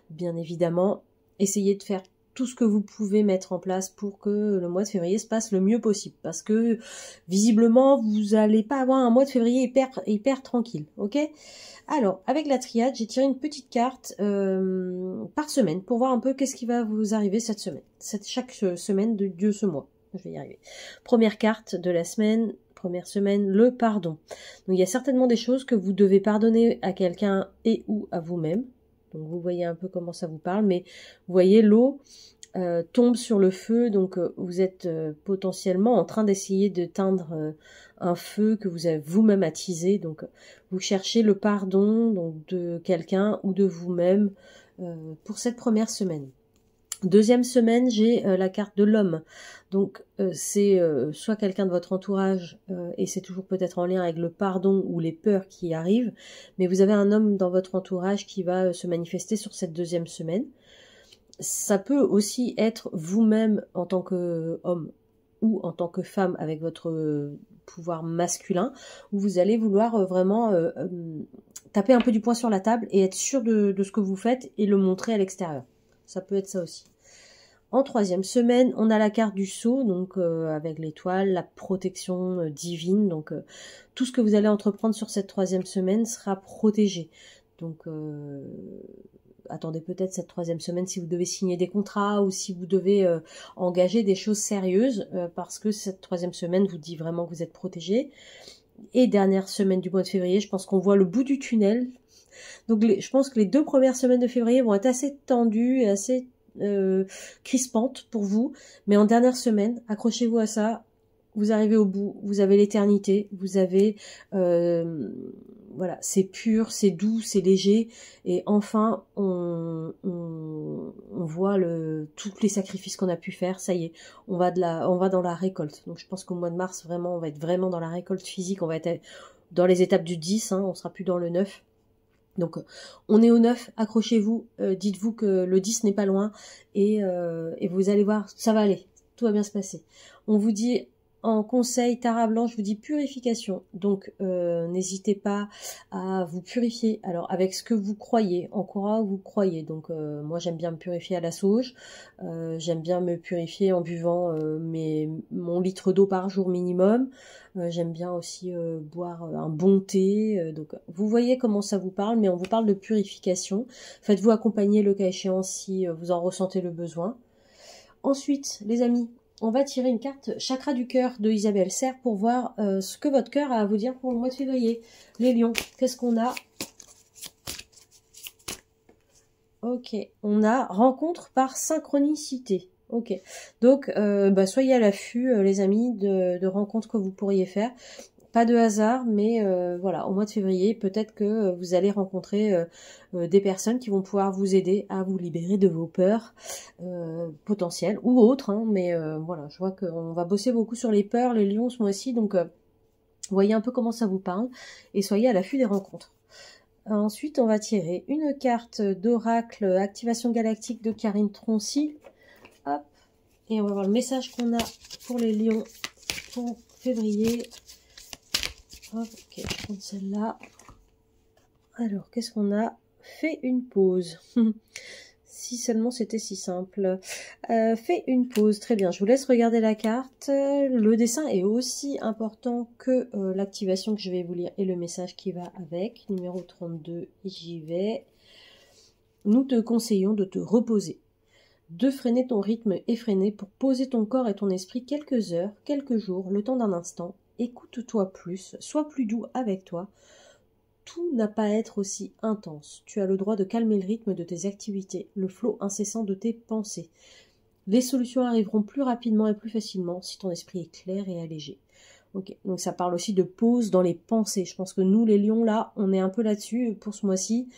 Speaker 1: bien évidemment, essayez de faire tout ce que vous pouvez mettre en place pour que le mois de février se passe le mieux possible. Parce que, visiblement, vous n'allez pas avoir un mois de février hyper tranquille, ok? Alors, avec la triade, j'ai tiré une petite carte par semaine pour voir un peu qu'est-ce qui va vous arriver cette semaine. Chaque semaine de ce mois. Je vais y arriver. Première carte de la semaine, première semaine, le pardon. Donc, il y a certainement des choses que vous devez pardonner à quelqu'un et ou à vous-même. Donc vous voyez un peu comment ça vous parle, mais vous voyez l'eau tombe sur le feu, donc vous êtes potentiellement en train d'essayer de teindre un feu que vous avez vous-même attisé, donc vous cherchez le pardon donc, de quelqu'un ou de vous-même pour cette première semaine. Deuxième semaine, j'ai la carte de l'homme. Donc c'est soit quelqu'un de votre entourage, et c'est toujours peut-être en lien avec le pardon ou les peurs qui arrivent, mais vous avez un homme dans votre entourage qui va se manifester sur cette deuxième semaine. Ça peut aussi être vous-même en tant qu'homme ou en tant que femme avec votre pouvoir masculin, où vous allez vouloir vraiment taper un peu du poing sur la table et être sûr de ce que vous faites et le montrer à l'extérieur. Ça peut être ça aussi. En troisième semaine, on a la carte du sceau, donc avec l'étoile, la protection divine. Donc tout ce que vous allez entreprendre sur cette troisième semaine sera protégé. Donc attendez peut-être cette troisième semaine si vous devez signer des contrats ou si vous devez engager des choses sérieuses, parce que cette troisième semaine vous dit vraiment que vous êtes protégé. Et dernière semaine du mois de février, je pense qu'on voit le bout du tunnel. Donc je pense que les 2 premières semaines de février vont être assez tendues et assez crispantes pour vous. Mais en dernière semaine, accrochez-vous à ça. Vous arrivez au bout, vous avez l'éternité, vous avez... voilà, c'est pur, c'est doux, c'est léger. Et enfin, on voit tous les sacrifices qu'on a pu faire. Ça y est, on va dans la récolte. Donc je pense qu'au mois de mars, vraiment, on va être vraiment dans la récolte physique. On va être dans les étapes du 10, hein, on sera plus dans le 9. Donc on est au 9, accrochez-vous, dites-vous que le 10 n'est pas loin et vous allez voir, ça va aller, tout va bien se passer. On vous dit en conseil Tara Blanche, je vous dis purification, donc n'hésitez pas à vous purifier, alors avec ce que vous croyez, en quoi vous croyez, donc moi j'aime bien me purifier à la sauge, j'aime bien me purifier en buvant mon litre d'eau par jour minimum, j'aime bien aussi boire un bon thé, donc vous voyez comment ça vous parle, mais on vous parle de purification, faites-vous accompagner le cas échéant si vous en ressentez le besoin. Ensuite les amis, on va tirer une carte chakra du cœur de Isabelle Serre pour voir ce que votre cœur a à vous dire pour le mois de février. Les lions, qu'est-ce qu'on a? Ok, on a rencontre par synchronicité. Ok, donc soyez à l'affût les amis de rencontres que vous pourriez faire. Pas de hasard, mais voilà, au mois de février, peut-être que vous allez rencontrer des personnes qui vont pouvoir vous aider à vous libérer de vos peurs potentielles ou autres, hein, mais voilà, je vois qu'on va bosser beaucoup sur les peurs, les lions ce mois-ci, donc voyez un peu comment ça vous parle et soyez à l'affût des rencontres. Ensuite, on va tirer une carte d'oracle activation galactique de Karine Troncy. Hop, et on va voir le message qu'on a pour les lions pour février. Hop, ok, je prends celle-là. Alors, qu'est-ce qu'on a? Fait une pause. Si seulement c'était si simple. Fait une pause, très bien. Je vous laisse regarder la carte. Le dessin est aussi important que l'activation que je vais vous lire et le message qui va avec. Numéro 32, j'y vais. Nous te conseillons de te reposer, de freiner ton rythme effréné pour poser ton corps et ton esprit quelques heures, quelques jours, le temps d'un instant. Écoute-toi plus, sois plus doux avec toi. Tout n'a pas à être aussi intense. Tu as le droit de calmer le rythme de tes activités, le flot incessant de tes pensées. Les solutions arriveront plus rapidement et plus facilement si ton esprit est clair et allégé. Ok, donc ça parle aussi de pause dans les pensées. Je pense que nous, les lions, là, on est un peu là-dessus pour ce mois-ci.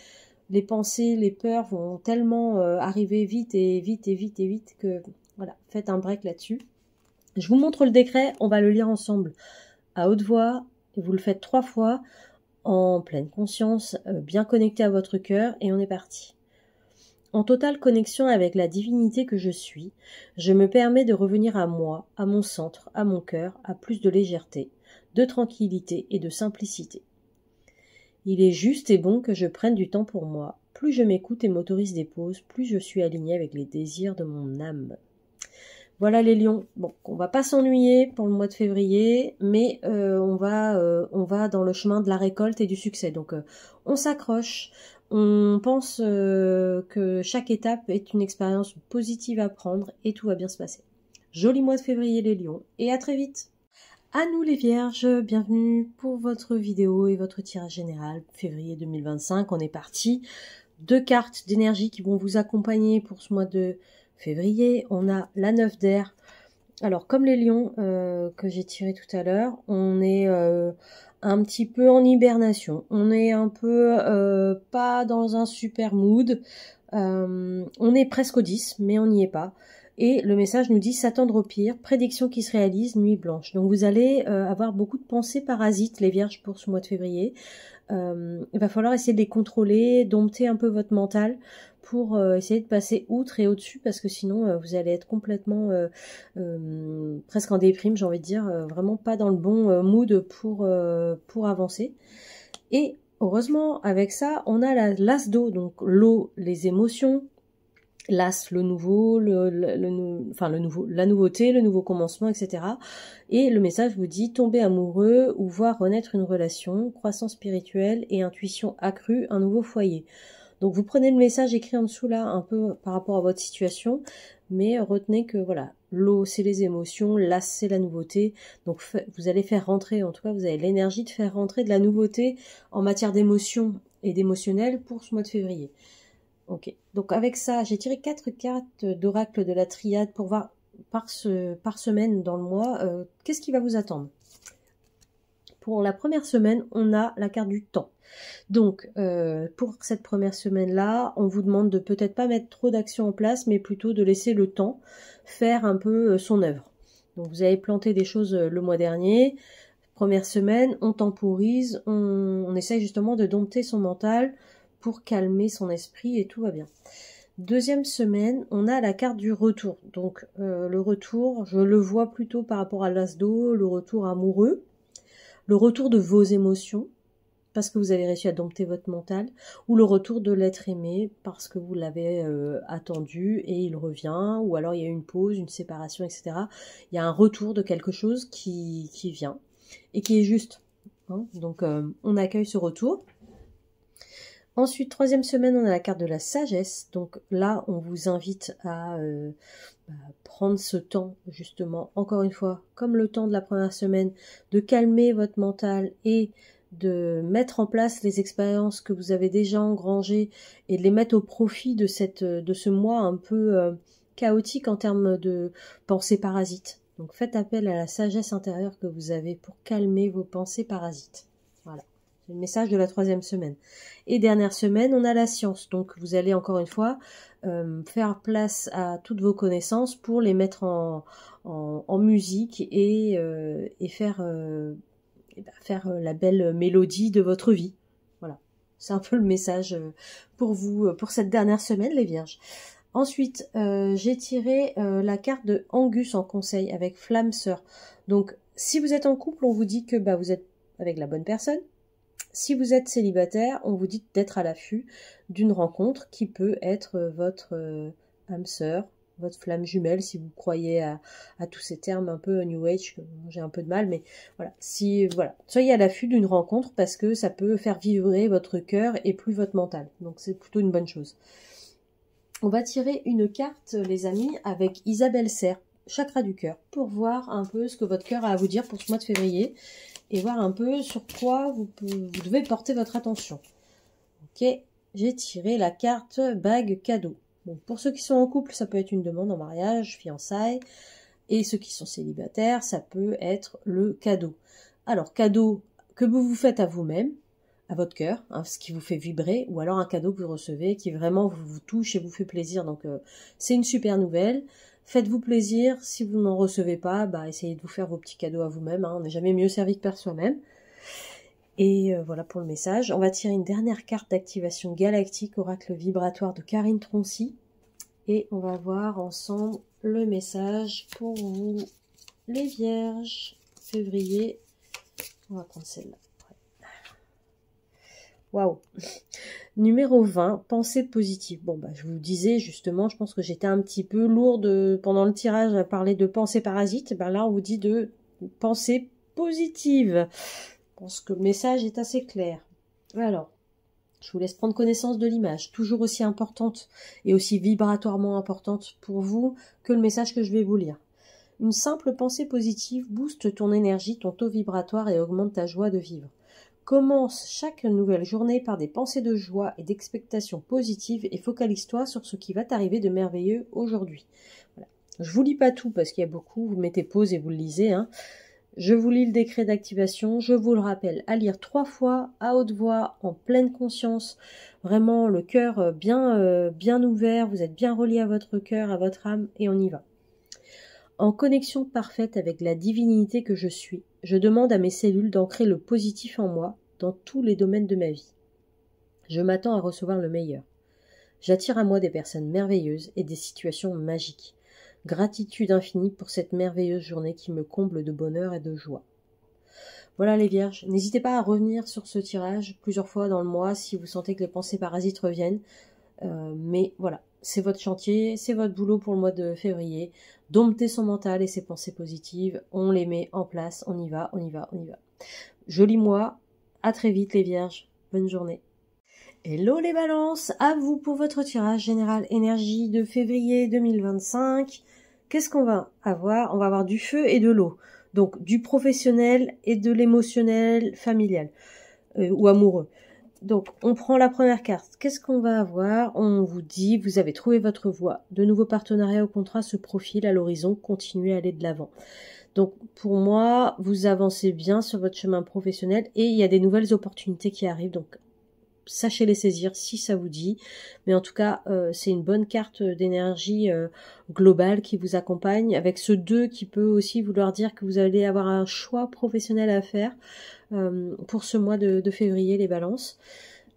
Speaker 1: Les pensées, les peurs vont tellement arriver vite et vite et vite et vite que, voilà, faites un break là-dessus. Je vous montre le décret, on va le lire ensemble à haute voix, et vous le faites 3 fois, en pleine conscience, bien connecté à votre cœur, et on est parti. En totale connexion avec la divinité que je suis, je me permets de revenir à moi, à mon centre, à mon cœur, à plus de légèreté, de tranquillité et de simplicité. Il est juste et bon que je prenne du temps pour moi. Plus je m'écoute et m'autorise des pauses, plus je suis alignée avec les désirs de mon âme. Voilà les lions. Bon, on va pas s'ennuyer pour le mois de février, mais on va dans le chemin de la récolte et du succès. Donc on s'accroche, on pense que chaque étape est une expérience positive à prendre et tout va bien se passer. Joli mois de février les lions et à très vite. À nous les vierges, bienvenue pour votre vidéo et votre tirage général février 2025. On est parti. 2 cartes d'énergie qui vont vous accompagner pour ce mois de février. On a la 9 d'air. Alors comme les lions que j'ai tiré tout à l'heure, on est un petit peu en hibernation. On est un peu pas dans un super mood. On est presque au 10, mais on n'y est pas. Et le message nous dit s'attendre au pire, prédiction qui se réalise, nuit blanche. Donc vous allez avoir beaucoup de pensées parasites, les vierges, pour ce mois de février. Il va falloir essayer de les contrôler, dompter un peu votre mental pour essayer de passer outre et au-dessus, parce que sinon vous allez être complètement presque en déprime, j'ai envie de dire, vraiment pas dans le bon mood pour avancer. Et heureusement, avec ça, on a l'as d'eau, donc l'eau, les émotions, l'as, le nouveau, la nouveauté, le nouveau commencement, etc. Et le message vous dit tomber amoureux ou voir renaître une relation, croissance spirituelle et intuition accrue, un nouveau foyer. Donc vous prenez le message écrit en dessous là, un peu par rapport à votre situation, mais retenez que voilà, l'eau c'est les émotions, l'as c'est la nouveauté, donc vous allez faire rentrer, en tout cas vous avez l'énergie de faire rentrer de la nouveauté en matière d'émotion et d'émotionnel pour ce mois de février. Ok, donc avec ça, j'ai tiré 4 cartes d'oracle de la triade pour voir par semaine dans le mois, qu'est-ce qui va vous attendre. Pour la première semaine, on a la carte du temps. Donc, pour cette première semaine-là, on vous demande de peut-être pas mettre trop d'actions en place, mais plutôt de laisser le temps faire un peu son œuvre. Donc, vous avez planté des choses le mois dernier. Première semaine, on temporise, on essaye justement de dompter son mental pour calmer son esprit et tout va bien. Deuxième semaine, on a la carte du retour. Donc le retour, je le vois plutôt par rapport à l'as d'eau, le retour amoureux, le retour de vos émotions, parce que vous avez réussi à dompter votre mental, ou le retour de l'être aimé, parce que vous l'avez attendu et il revient, ou alors il y a une pause, une séparation, etc. Il y a un retour de quelque chose qui vient, et qui est juste. Hein. Donc on accueille ce retour. Ensuite, troisième semaine, on a la carte de la sagesse. Donc là, on vous invite à prendre ce temps, justement, encore une fois, comme le temps de la première semaine, de calmer votre mental et de mettre en place les expériences que vous avez déjà engrangées et de les mettre au profit de ce mois un peu chaotique en termes de pensées parasites. Donc faites appel à la sagesse intérieure que vous avez pour calmer vos pensées parasites. Voilà. C'est le message de la troisième semaine. Et dernière semaine, on a la science. Donc vous allez encore une fois faire place à toutes vos connaissances pour les mettre en musique et faire la belle mélodie de votre vie. Voilà. C'est un peu le message pour vous, pour cette dernière semaine, les vierges. Ensuite, j'ai tiré la carte de Angus en conseil avec Flamme Sœur. Donc, si vous êtes en couple, on vous dit que vous êtes avec la bonne personne. Si vous êtes célibataire, on vous dit d'être à l'affût d'une rencontre qui peut être votre âme sœur, votre flamme jumelle, si vous croyez à tous ces termes un peu New Age, j'ai un peu de mal, mais voilà. Soyez à l'affût d'une rencontre parce que ça peut faire vibrer votre cœur et plus votre mental. Donc c'est plutôt une bonne chose. On va tirer une carte, les amis, avec Isabelle Serre, chakra du cœur, pour voir un peu ce que votre cœur a à vous dire pour ce mois de février et voir un peu sur quoi vous devez porter votre attention. Ok, j'ai tiré la carte bague cadeau. Bon, pour ceux qui sont en couple, ça peut être une demande en mariage, fiançailles, et ceux qui sont célibataires, ça peut être le cadeau. Alors, cadeau que vous vous faites à vous-même, à votre cœur, hein, ce qui vous fait vibrer, ou alors un cadeau que vous recevez qui vraiment vous touche et vous fait plaisir. Donc, c'est une super nouvelle. Faites-vous plaisir. Si vous n'en recevez pas, essayez de vous faire vos petits cadeaux à vous-même. Hein. On n'est jamais mieux servi que par soi-même. Et voilà pour le message. On va tirer une dernière carte d'activation galactique, oracle vibratoire de Karine Troncy. Et on va voir ensemble le message pour vous, les vierges, février. On va prendre celle-là. Waouh. Numéro 20, pensée positive. Bon, je vous disais justement, je pense que j'étais un petit peu lourde pendant le tirage à parler de pensée parasite. Là, on vous dit de pensée positive. Je pense que le message est assez clair. Alors, je vous laisse prendre connaissance de l'image, toujours aussi importante et aussi vibratoirement importante pour vous que le message que je vais vous lire. Une simple pensée positive booste ton énergie, ton taux vibratoire et augmente ta joie de vivre. Commence chaque nouvelle journée par des pensées de joie et d'expectation positive et focalise-toi sur ce qui va t'arriver de merveilleux aujourd'hui. Voilà. Je vous lis pas tout parce qu'il y a beaucoup, vous mettez pause et vous le lisez. Hein. Je vous lis le décret d'activation, je vous le rappelle, à lire 3 fois, à haute voix, en pleine conscience, vraiment le cœur bien ouvert, vous êtes bien relié à votre cœur, à votre âme, et on y va. En connexion parfaite avec la divinité que je suis, je demande à mes cellules d'ancrer le positif en moi dans tous les domaines de ma vie. Je m'attends à recevoir le meilleur. J'attire à moi des personnes merveilleuses et des situations magiques. Gratitude infinie pour cette merveilleuse journée qui me comble de bonheur et de joie. Voilà les vierges, n'hésitez pas à revenir sur ce tirage plusieurs fois dans le mois si vous sentez que les pensées parasites reviennent. Mais voilà, c'est votre chantier, c'est votre boulot pour le mois de février. Dompter son mental et ses pensées positives, on les met en place, on y va, on y va, on y va. Joli mois, à très vite les vierges, bonne journée. Hello les balances, à vous pour votre tirage général énergie de février 2025. Qu'est-ce qu'on va avoir? On va avoir du feu et de l'eau. Donc du professionnel et de l'émotionnel familial ou amoureux. Donc, on prend la première carte. Qu'est-ce qu'on va avoir? On vous dit, vous avez trouvé votre voie. De nouveaux partenariats au contrat se profilent à l'horizon. Continuez à aller de l'avant. Donc, pour moi, vous avancez bien sur votre chemin professionnel et il y a des nouvelles opportunités qui arrivent. Donc, sachez les saisir si ça vous dit. Mais en tout cas, c'est une bonne carte d'énergie globale qui vous accompagne, avec ce 2 qui peut aussi vouloir dire que vous allez avoir un choix professionnel à faire pour ce mois de février, les balances.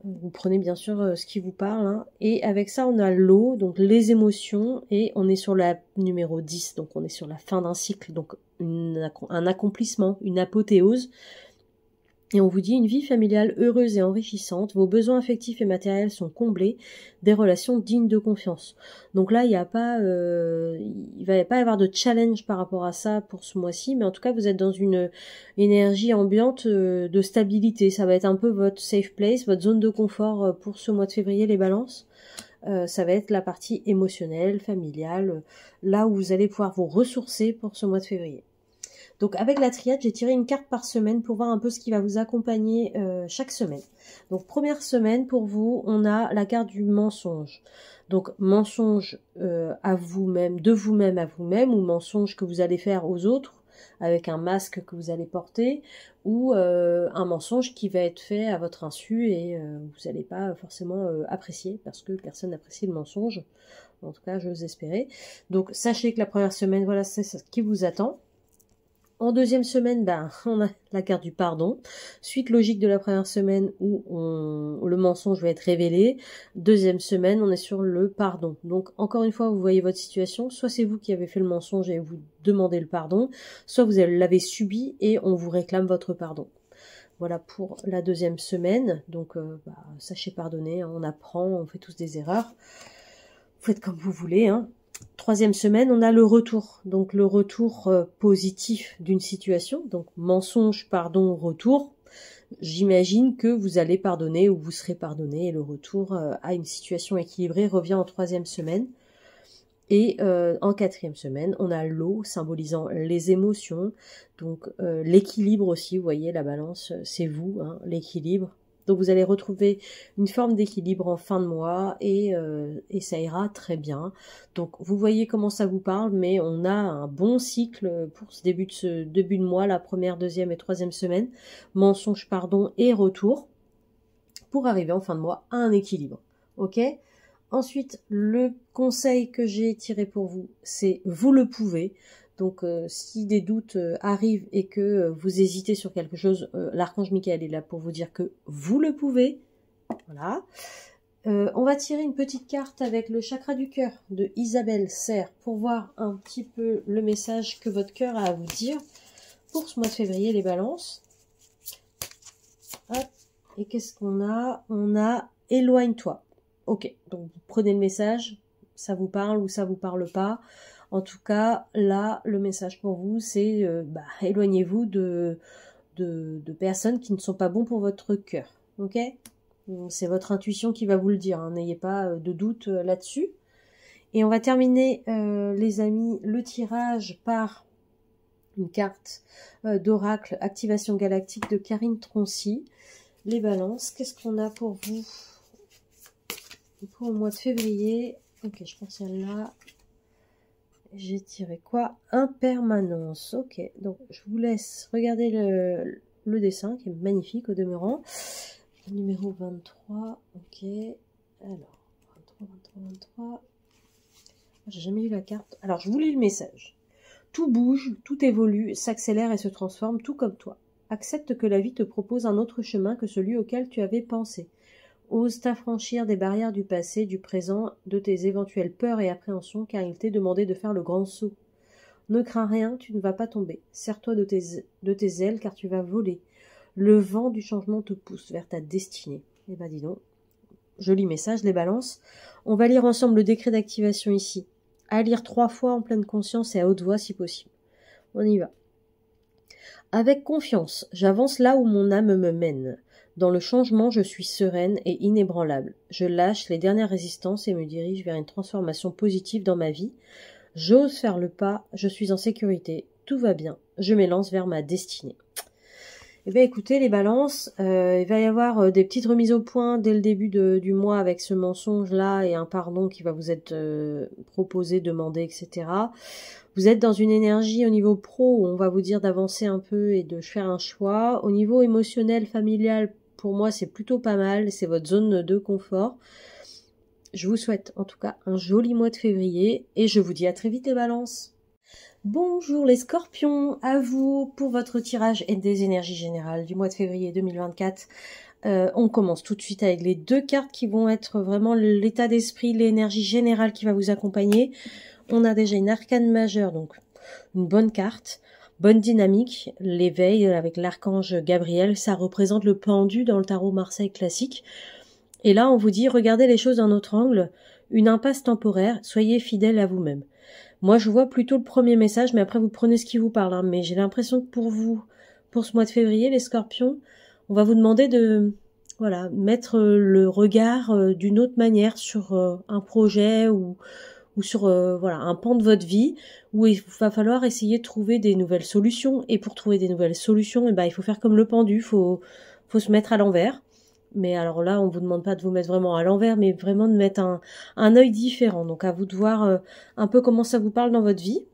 Speaker 1: Vous prenez bien sûr ce qui vous parle, hein. Et avec ça, on a l'eau, donc les émotions, et on est sur la numéro 10, donc on est sur la fin d'un cycle, donc un accomplissement, une apothéose. Et on vous dit une vie familiale heureuse et enrichissante, vos besoins affectifs et matériels sont comblés, des relations dignes de confiance. Donc là, il va pas y avoir de challenge par rapport à ça pour ce mois-ci, mais en tout cas, vous êtes dans une énergie ambiante de stabilité. Ça va être un peu votre safe place, votre zone de confort pour ce mois de février, les balances. Ça va être la partie émotionnelle, familiale, là où vous allez pouvoir vous ressourcer pour ce mois de février. Donc avec la triade, j'ai tiré une carte par semaine pour voir un peu ce qui va vous accompagner chaque semaine. Donc première semaine, pour vous, on a la carte du mensonge. Donc mensonge à vous-même, de vous-même à vous-même, ou mensonge que vous allez faire aux autres, avec un masque que vous allez porter, ou un mensonge qui va être fait à votre insu et vous n'allez pas forcément apprécier, parce que personne n'apprécie le mensonge. En tout cas, j'ose espérer. Donc sachez que la première semaine, voilà, c'est ce qui vous attend. En deuxième semaine, on a la carte du pardon. Suite logique de la première semaine où le mensonge va être révélé. Deuxième semaine, on est sur le pardon. Donc, encore une fois, vous voyez votre situation. Soit c'est vous qui avez fait le mensonge et vous demandez le pardon. Soit vous l'avez subi et on vous réclame votre pardon. Voilà pour la deuxième semaine. Donc, sachez pardonner. Hein, on apprend, on fait tous des erreurs. Vous faites comme vous voulez, hein. Troisième semaine, on a le retour. Donc le retour positif d'une situation. Donc mensonge, pardon, retour. J'imagine que vous allez pardonner ou vous serez pardonné. Et le retour à une situation équilibrée revient en troisième semaine. Et en quatrième semaine, on a l'eau symbolisant les émotions. Donc l'équilibre aussi, vous voyez, la balance, c'est vous, hein, l'équilibre. Donc vous allez retrouver une forme d'équilibre en fin de mois et ça ira très bien. Donc vous voyez comment ça vous parle, mais on a un bon cycle pour ce début de mois, la première, deuxième et troisième semaine. Mensonge, pardon et retour pour arriver en fin de mois à un équilibre. Ok ? Ensuite, le conseil que j'ai tiré pour vous, c'est vous le pouvez. Donc, si des doutes arrivent et que vous hésitez sur quelque chose, l'archange Michael est là pour vous dire que vous le pouvez. Voilà. On va tirer une petite carte avec le chakra du cœur de Isabelle Serre pour voir un petit peu le message que votre cœur a à vous dire pour ce mois de février, les balances. Hop. Et qu'est-ce qu'on a? On a éloigne-toi. Ok, donc vous prenez le message, ça vous parle ou ça vous parle pas. En tout cas, là, le message pour vous, c'est éloignez-vous de personnes qui ne sont pas bons pour votre cœur. Ok? C'est votre intuition qui va vous le dire. Hein, n'ayez pas de doute là-dessus. Et on va terminer, les amis, le tirage par une carte d'oracle Activation Galactique de Karine Troncy. Les balances, qu'est-ce qu'on a pour vous pour le mois de février? Ok, je prends celle-là. J'ai tiré quoi? Impermanence. Ok, donc je vous laisse regarder le dessin qui est magnifique au demeurant. Le numéro 23. Ok, alors 23. J'ai jamais eu la carte. Alors je vous lis le message. Tout bouge, tout évolue, s'accélère et se transforme, tout comme toi. Accepte que la vie te propose un autre chemin que celui auquel tu avais pensé. Ose t'affranchir des barrières du passé, du présent, de tes éventuelles peurs et appréhensions, car il t'est demandé de faire le grand saut. Ne crains rien, tu ne vas pas tomber. Serre-toi de tes ailes, car tu vas voler. Le vent du changement te pousse vers ta destinée. Eh ben dis donc, joli message, les balances. On va lire ensemble le décret d'activation ici. À lire 3 fois en pleine conscience et à haute voix si possible. On y va. Avec confiance, j'avance là où mon âme me mène. Dans le changement, je suis sereine et inébranlable. Je lâche les dernières résistances et me dirige vers une transformation positive dans ma vie. J'ose faire le pas, je suis en sécurité, tout va bien, je m'élance vers ma destinée. Eh bien écoutez les balances, il va y avoir des petites remises au point dès le début du mois avec ce mensonge là et un pardon qui va vous être proposé, demandé, etc. Vous êtes dans une énergie au niveau pro où on va vous dire d'avancer un peu et de faire un choix. Au niveau émotionnel, familial, pour moi c'est plutôt pas mal, c'est votre zone de confort. Je vous souhaite en tout cas un joli mois de février et je vous dis à très vite les balances. Bonjour les scorpions, à vous pour votre tirage et des énergies générales du mois de février 2024. On commence tout de suite avec les 2 cartes qui vont être vraiment l'état d'esprit, l'énergie générale qui va vous accompagner. On a déjà une arcane majeure, donc une bonne carte, bonne dynamique, l'éveil avec l'archange Gabriel, ça représente le pendu dans le tarot Marseille classique. Et là on vous dit, regardez les choses d'un autre angle, une impasse temporaire, soyez fidèle à vous-même. Moi, je vois plutôt le premier message, mais après, vous prenez ce qui vous parle. Hein. Mais j'ai l'impression que pour vous, pour ce mois de février, les scorpions, on va vous demander de mettre le regard d'une autre manière sur un projet ou sur un pan de votre vie où il va falloir essayer de trouver des nouvelles solutions. Et pour trouver des nouvelles solutions, il faut faire comme le pendu, faut se mettre à l'envers. Mais alors là, on vous demande pas de vous mettre vraiment à l'envers, mais vraiment de mettre un œil différent. Donc à vous de voir un peu comment ça vous parle dans votre vie.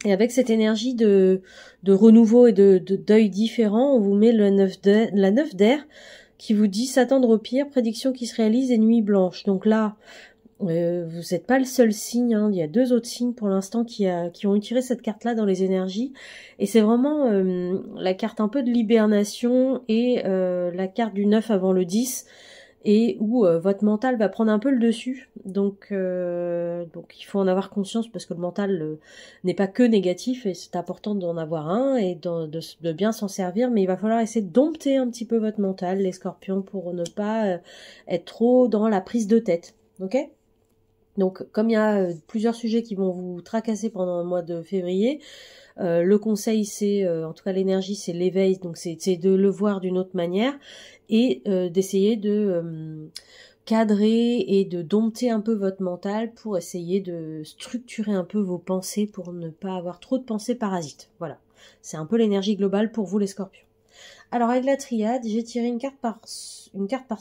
Speaker 1: Et avec cette énergie de renouveau et d'œil différent, on vous met la 9 d'air qui vous dit s'attendre au pire, prédiction qui se réalise et nuit blanche. Donc là, vous n'êtes pas le seul signe, hein. Il y a 2 autres signes pour l'instant qui ont utilisé cette carte-là dans les énergies. Et c'est vraiment la carte un peu de l'hibernation et la carte du 9 avant le 10 et où votre mental va prendre un peu le dessus. Donc il faut en avoir conscience parce que le mental n'est pas que négatif et c'est important d'en avoir un et de bien s'en servir. Mais il va falloir essayer de dompter un petit peu votre mental, les scorpions, pour ne pas être trop dans la prise de tête. Ok ? Donc, comme il y a plusieurs sujets qui vont vous tracasser pendant le mois de février, le conseil, c'est, en tout cas l'énergie, c'est l'éveil, donc c'est de le voir d'une autre manière et d'essayer de cadrer et de dompter un peu votre mental pour essayer de structurer un peu vos pensées pour ne pas avoir trop de pensées parasites. Voilà, c'est un peu l'énergie globale pour vous les scorpions. Alors avec la triade, j'ai tiré une carte par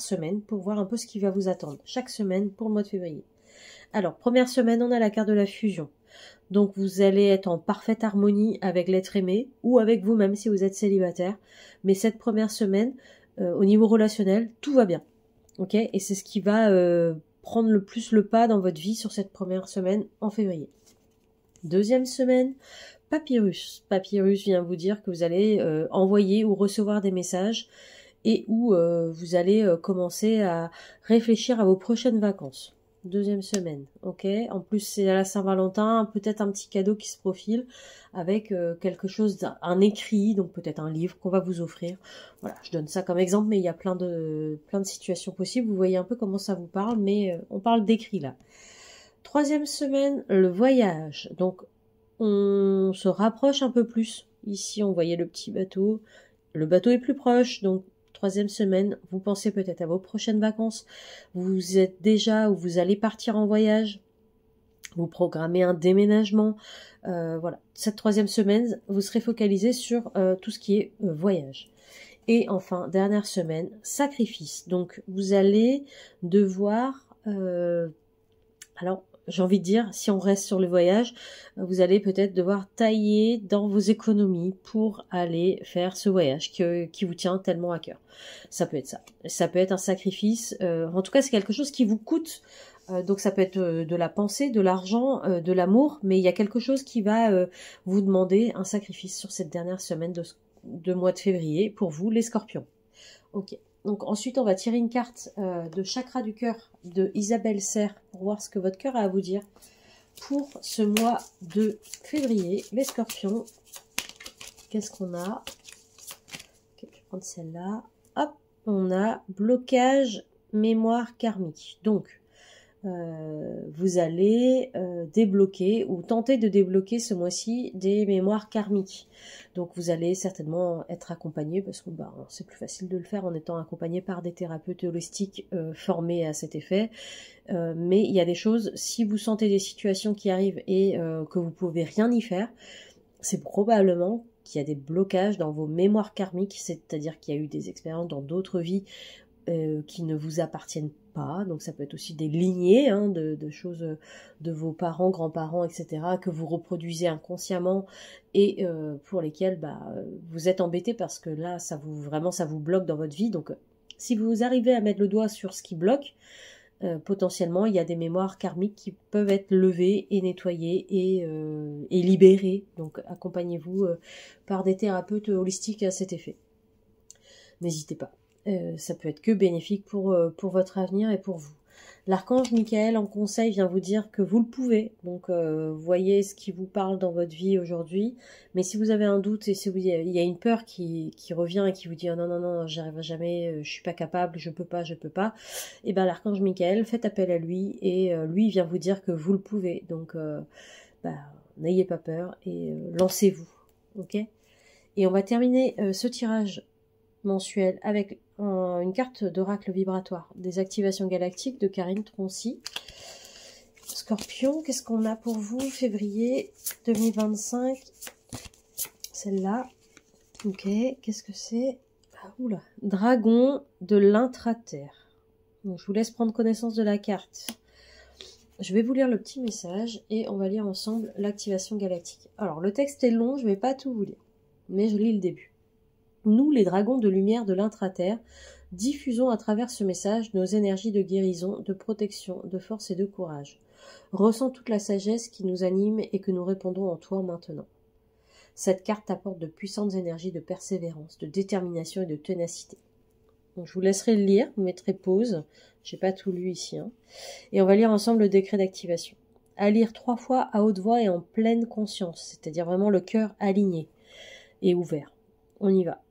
Speaker 1: semaine pour voir un peu ce qui va vous attendre chaque semaine pour le mois de février. Alors, première semaine, on a la carte de la fusion. Donc, vous allez être en parfaite harmonie avec l'être aimé ou avec vous-même si vous êtes célibataire. Mais cette première semaine, au niveau relationnel, tout va bien. Ok ? Et c'est ce qui va prendre le plus le pas dans votre vie sur cette première semaine en février. Deuxième semaine, Papyrus. Papyrus vient vous dire que vous allez envoyer ou recevoir des messages et où vous allez commencer à réfléchir à vos prochaines vacances. Deuxième semaine, ok. En plus, c'est à la Saint-Valentin, peut-être un petit cadeau qui se profile avec quelque chose, un écrit, donc peut-être un livre qu'on va vous offrir. Voilà, je donne ça comme exemple, mais il y a plein de situations possibles. Vous voyez un peu comment ça vous parle, mais on parle d'écrit là. Troisième semaine, le voyage. Donc, on se rapproche un peu plus. Ici, on voyait le petit bateau. Le bateau est plus proche, donc troisième semaine, vous pensez peut-être à vos prochaines vacances, vous êtes déjà ou vous allez partir en voyage, vous programmez un déménagement, voilà. Cette troisième semaine, vous serez focalisé sur tout ce qui est voyage. Et enfin, dernière semaine, sacrifice. Donc, vous allez devoir, alors, j'ai envie de dire, si on reste sur le voyage, vous allez peut-être devoir tailler dans vos économies pour aller faire ce voyage qui vous tient tellement à cœur. Ça peut être ça. Ça peut être un sacrifice. En tout cas, c'est quelque chose qui vous coûte. Donc ça peut être de la pensée, de l'argent, de l'amour, mais il y a quelque chose qui va vous demander un sacrifice sur cette dernière semaine de mois de février pour vous, les scorpions. Ok. Donc ensuite, on va tirer une carte de chakra du cœur de Isabelle Serre pour voir ce que votre cœur a à vous dire pour ce mois de février. Les scorpions, qu'est-ce qu'on a? Ok, je vais prendre celle-là. Hop, on a blocage mémoire karmique. Donc, vous allez débloquer ou tenter de débloquer ce mois-ci des mémoires karmiques. Donc vous allez certainement être accompagné parce que c'est plus facile de le faire en étant accompagné par des thérapeutes holistiques formés à cet effet. Mais il y a des choses, si vous sentez des situations qui arrivent et que vous pouvez rien y faire, c'est probablement qu'il y a des blocages dans vos mémoires karmiques, c'est-à-dire qu'il y a eu des expériences dans d'autres vies qui ne vous appartiennent pas, donc ça peut être aussi des lignées de choses de vos parents, grands-parents, etc., que vous reproduisez inconsciemment et pour lesquelles vous êtes embêté parce que là, ça vous bloque dans votre vie, donc Si vous arrivez à mettre le doigt sur ce qui bloque, potentiellement, il y a des mémoires karmiques qui peuvent être levées et nettoyées et libérées. Donc, accompagnez-vous par des thérapeutes holistiques à cet effet. N'hésitez pas. Ça peut être que bénéfique pour votre avenir et pour vous. L'archange Michael en conseil vient vous dire que vous le pouvez. Donc, voyez ce qui vous parle dans votre vie aujourd'hui. Mais si vous avez un doute et si il y a une peur qui revient et qui vous dit oh non, non, non, j'y arriverai jamais, je suis pas capable, je peux pas, et ben l'archange Michael, faites appel à lui et lui il vient vous dire que vous le pouvez. Donc, n'ayez pas peur et lancez-vous. Ok ? Et on va terminer ce tirage mensuel avec une carte d'oracle vibratoire des activations galactiques de Karine Troncy. Scorpion, qu'est-ce qu'on a pour vous février 2025? Celle-là. Ok, qu'est-ce que c'est? Oula, dragon de l'intraterre. Donc, je vous laisse prendre connaissance de la carte. Je vais vous lire le petit message et on va lire ensemble l'activation galactique. Alors, le texte est long, je ne vais pas tout vous lire, mais je lis le début. Nous, les dragons de lumière de l'intraterre, diffusons à travers ce message nos énergies de guérison, de protection, de force et de courage. Ressens toute la sagesse qui nous anime et que nous répondons en toi maintenant. Cette carte apporte de puissantes énergies de persévérance, de détermination et de ténacité. Donc, je vous laisserai le lire, vous mettrez pause, j'ai pas tout lu ici, hein. Et on va lire ensemble le décret d'activation. À lire 3 fois à haute voix et en pleine conscience, c'est-à-dire vraiment le cœur aligné et ouvert. On y va.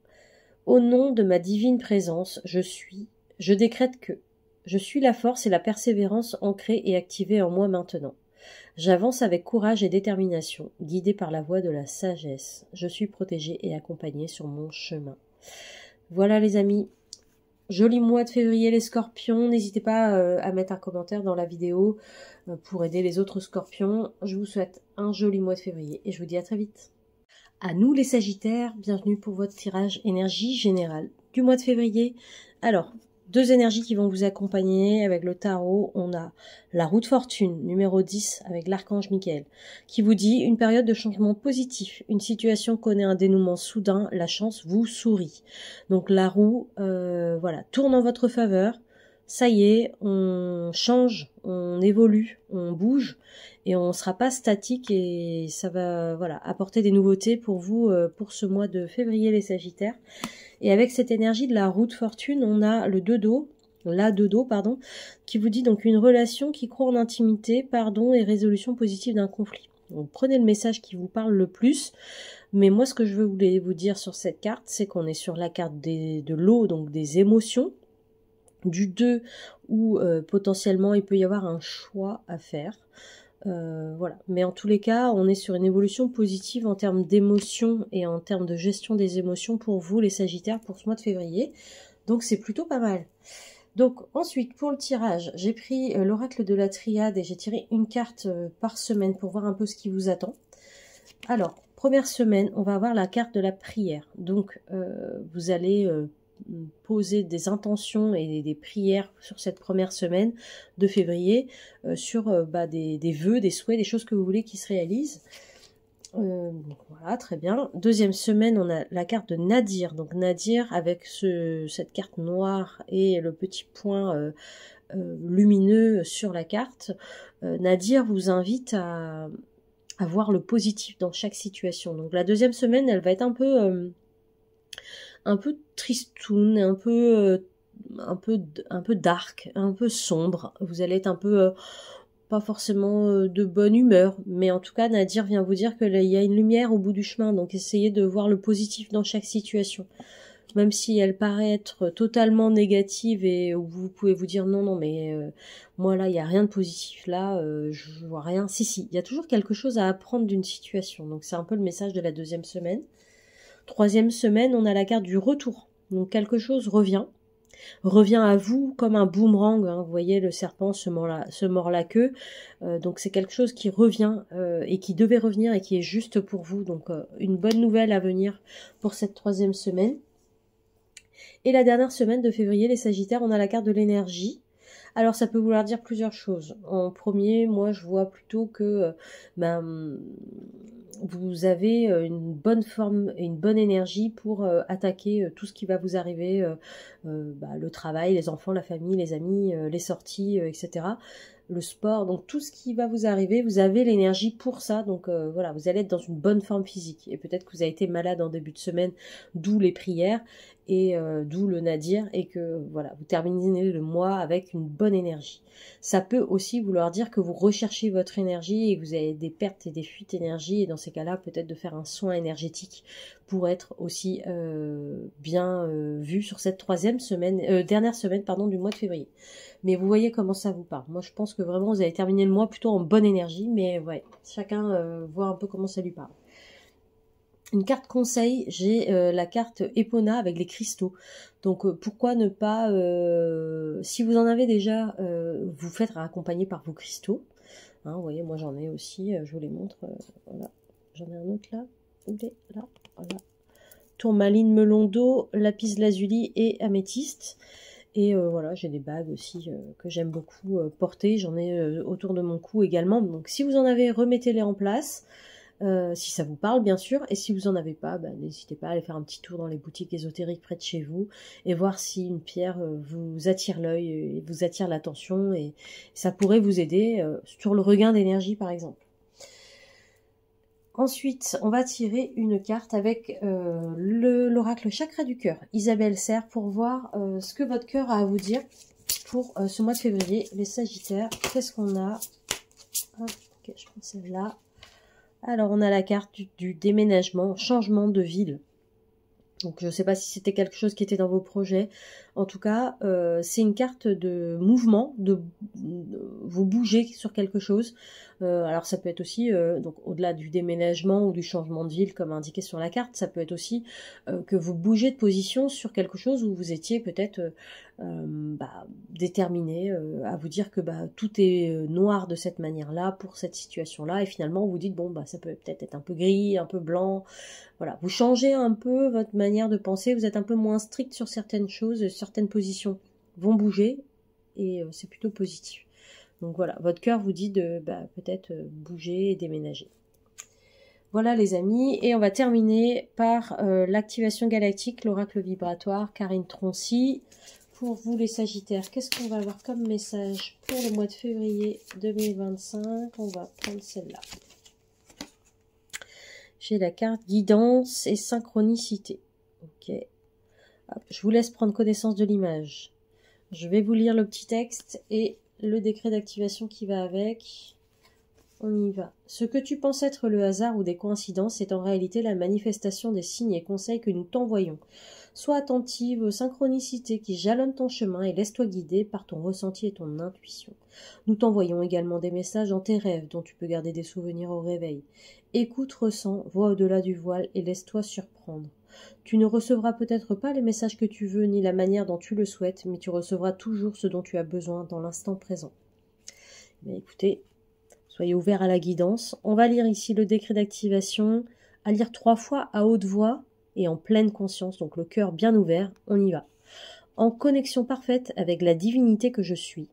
Speaker 1: Au nom de ma divine présence, je décrète que je suis la force et la persévérance ancrées et activées en moi maintenant. J'avance avec courage et détermination, guidée par la voie de la sagesse. Je suis protégée et accompagnée sur mon chemin. Voilà les amis, joli mois de février les scorpions. N'hésitez pas à mettre un commentaire dans la vidéo pour aider les autres scorpions. Je vous souhaite un joli mois de février et je vous dis à très vite. À nous les Sagittaires, bienvenue pour votre tirage énergie générale du mois de février. Alors, 2 énergies qui vont vous accompagner avec le tarot. On a la roue de fortune, numéro 10, avec l'archange Michael, qui vous dit une période de changement positif. Une situation connaît un dénouement soudain, la chance vous sourit. Donc la roue, voilà, tourne en votre faveur. Ça y est, on change, on évolue, on bouge et on ne sera pas statique et ça va voilà apporter des nouveautés pour vous pour ce mois de février les Sagittaires. Et avec cette énergie de la roue de fortune, on a le 2 d'eau, qui vous dit donc une relation qui croit en intimité, pardon et résolution positive d'un conflit. Donc prenez le message qui vous parle le plus. Mais moi ce que je voulais vous dire sur cette carte, c'est qu'on est sur la carte de l'eau, donc des émotions. Du 2 où potentiellement il peut y avoir un choix à faire. Voilà. Mais en tous les cas, on est sur une évolution positive en termes d'émotions et en termes de gestion des émotions pour vous les Sagittaires pour ce mois de février. Donc c'est plutôt pas mal. Donc ensuite pour le tirage, j'ai pris l'oracle de la triade et j'ai tiré une carte par semaine pour voir un peu ce qui vous attend. Alors, première semaine, on va avoir la carte de la prière. Donc vous allez poser des intentions et des prières sur cette première semaine de février sur des vœux, des souhaits, des choses que vous voulez qui se réalisent. Voilà, très bien. Deuxième semaine, on a la carte de Nadir. Donc Nadir avec cette carte noire et le petit point lumineux sur la carte. Nadir vous invite à voir le positif dans chaque situation. Donc la deuxième semaine, elle va être un peu tristoun, un peu dark, un peu sombre. Vous allez être un peu pas forcément de bonne humeur, mais en tout cas Nadir vient vous dire qu'il y a une lumière au bout du chemin, donc essayez de voir le positif dans chaque situation. Même si elle paraît être totalement négative et où vous pouvez vous dire non mais moi là il n'y a rien de positif là, je vois rien. Si, il y a toujours quelque chose à apprendre d'une situation, donc c'est un peu le message de la deuxième semaine. Troisième semaine, on a la carte du retour. Donc quelque chose revient à vous comme un boomerang. Hein. Vous voyez, le serpent se mord la queue. Donc c'est quelque chose qui revient et qui devait revenir et qui est juste pour vous. Donc une bonne nouvelle à venir pour cette troisième semaine. Et la dernière semaine de février, les Sagittaires, on a la carte de l'énergie. Alors ça peut vouloir dire plusieurs choses. En premier, moi je vois plutôt que vous avez une bonne forme et une bonne énergie pour attaquer tout ce qui va vous arriver, le travail, les enfants, la famille, les amis, les sorties, etc. Le sport, donc tout ce qui va vous arriver, vous avez l'énergie pour ça, donc voilà, vous allez être dans une bonne forme physique. Et peut-être que vous avez été malade en début de semaine, d'où les prières, et d'où le nadir, et que voilà, vous terminez le mois avec une bonne énergie. Ça peut aussi vouloir dire que vous recherchez votre énergie et que vous avez des pertes et des fuites d'énergie, et dans ces cas-là, peut-être de faire un soin énergétique pour être aussi bien vu sur cette dernière semaine du mois de février. Mais vous voyez comment ça vous parle. Moi, je pense que vraiment, vous avez terminé le mois plutôt en bonne énergie, mais ouais, chacun voit un peu comment ça lui parle. Une carte conseil, j'ai la carte Epona avec les cristaux. Donc pourquoi ne pas, si vous en avez déjà, vous faites accompagner par vos cristaux. Hein, vous voyez, moi j'en ai aussi, je vous les montre. Voilà, j'en ai un autre là. Là, voilà. Tourmaline melon d'eau, lapis lazuli et améthyste. Et voilà, j'ai des bagues aussi que j'aime beaucoup porter. J'en ai autour de mon cou également. Donc si vous en avez, remettez-les en place. Si ça vous parle bien sûr, et si vous en avez pas, n'hésitez pas à aller faire un petit tour dans les boutiques ésotériques près de chez vous et voir si une pierre vous attire l'œil et vous attire l'attention, et ça pourrait vous aider sur le regain d'énergie par exemple. Ensuite, on va tirer une carte avec l'oracle chakra du cœur, Isabelle Serre, pour voir ce que votre cœur a à vous dire pour ce mois de février. Les Sagittaires, qu'est-ce qu'on a? Hop, ok, je prends celle-là. Alors, on a la carte du déménagement, changement de ville. Donc, je ne sais pas si c'était quelque chose qui était dans vos projets. En tout cas, c'est une carte de mouvement, de vous bougez sur quelque chose. Alors, ça peut être aussi, donc au-delà du déménagement ou du changement de ville, comme indiqué sur la carte, ça peut être aussi que vous bougez de position sur quelque chose où vous étiez peut-être déterminé à vous dire que tout est noir de cette manière-là, pour cette situation-là, et finalement, vous dites, bon, ça peut peut-être être un peu gris, un peu blanc. Voilà, vous changez un peu votre manière de penser, vous êtes un peu moins strict sur certaines choses, certaines positions vont bouger, et c'est plutôt positif. Donc voilà, votre cœur vous dit de peut-être bouger et déménager. Voilà les amis, et on va terminer par l'activation galactique, l'oracle vibratoire, Karine Troncy. Pour vous les Sagittaires, qu'est-ce qu'on va avoir comme message pour le mois de février 2025? On va prendre celle-là. J'ai la carte guidance et synchronicité. Ok. Hop, je vous laisse prendre connaissance de l'image. Je vais vous lire le petit texte et le décret d'activation qui va avec. On y va. Ce que tu penses être le hasard ou des coïncidences est en réalité la manifestation des signes et conseils que nous t'envoyons. Sois attentive aux synchronicités qui jalonnent ton chemin et laisse-toi guider par ton ressenti et ton intuition. Nous t'envoyons également des messages dans tes rêves dont tu peux garder des souvenirs au réveil. Écoute, ressens, vois au-delà du voile et laisse-toi surprendre. Tu ne recevras peut-être pas les messages que tu veux ni la manière dont tu le souhaites, mais tu recevras toujours ce dont tu as besoin dans l'instant présent. Mais écoutez, soyez ouverts à la guidance. On va lire ici le décret d'activation, à lire 3 fois à haute voix et en pleine conscience, donc le cœur bien ouvert. On y va. En connexion parfaite avec la divinité que je suis,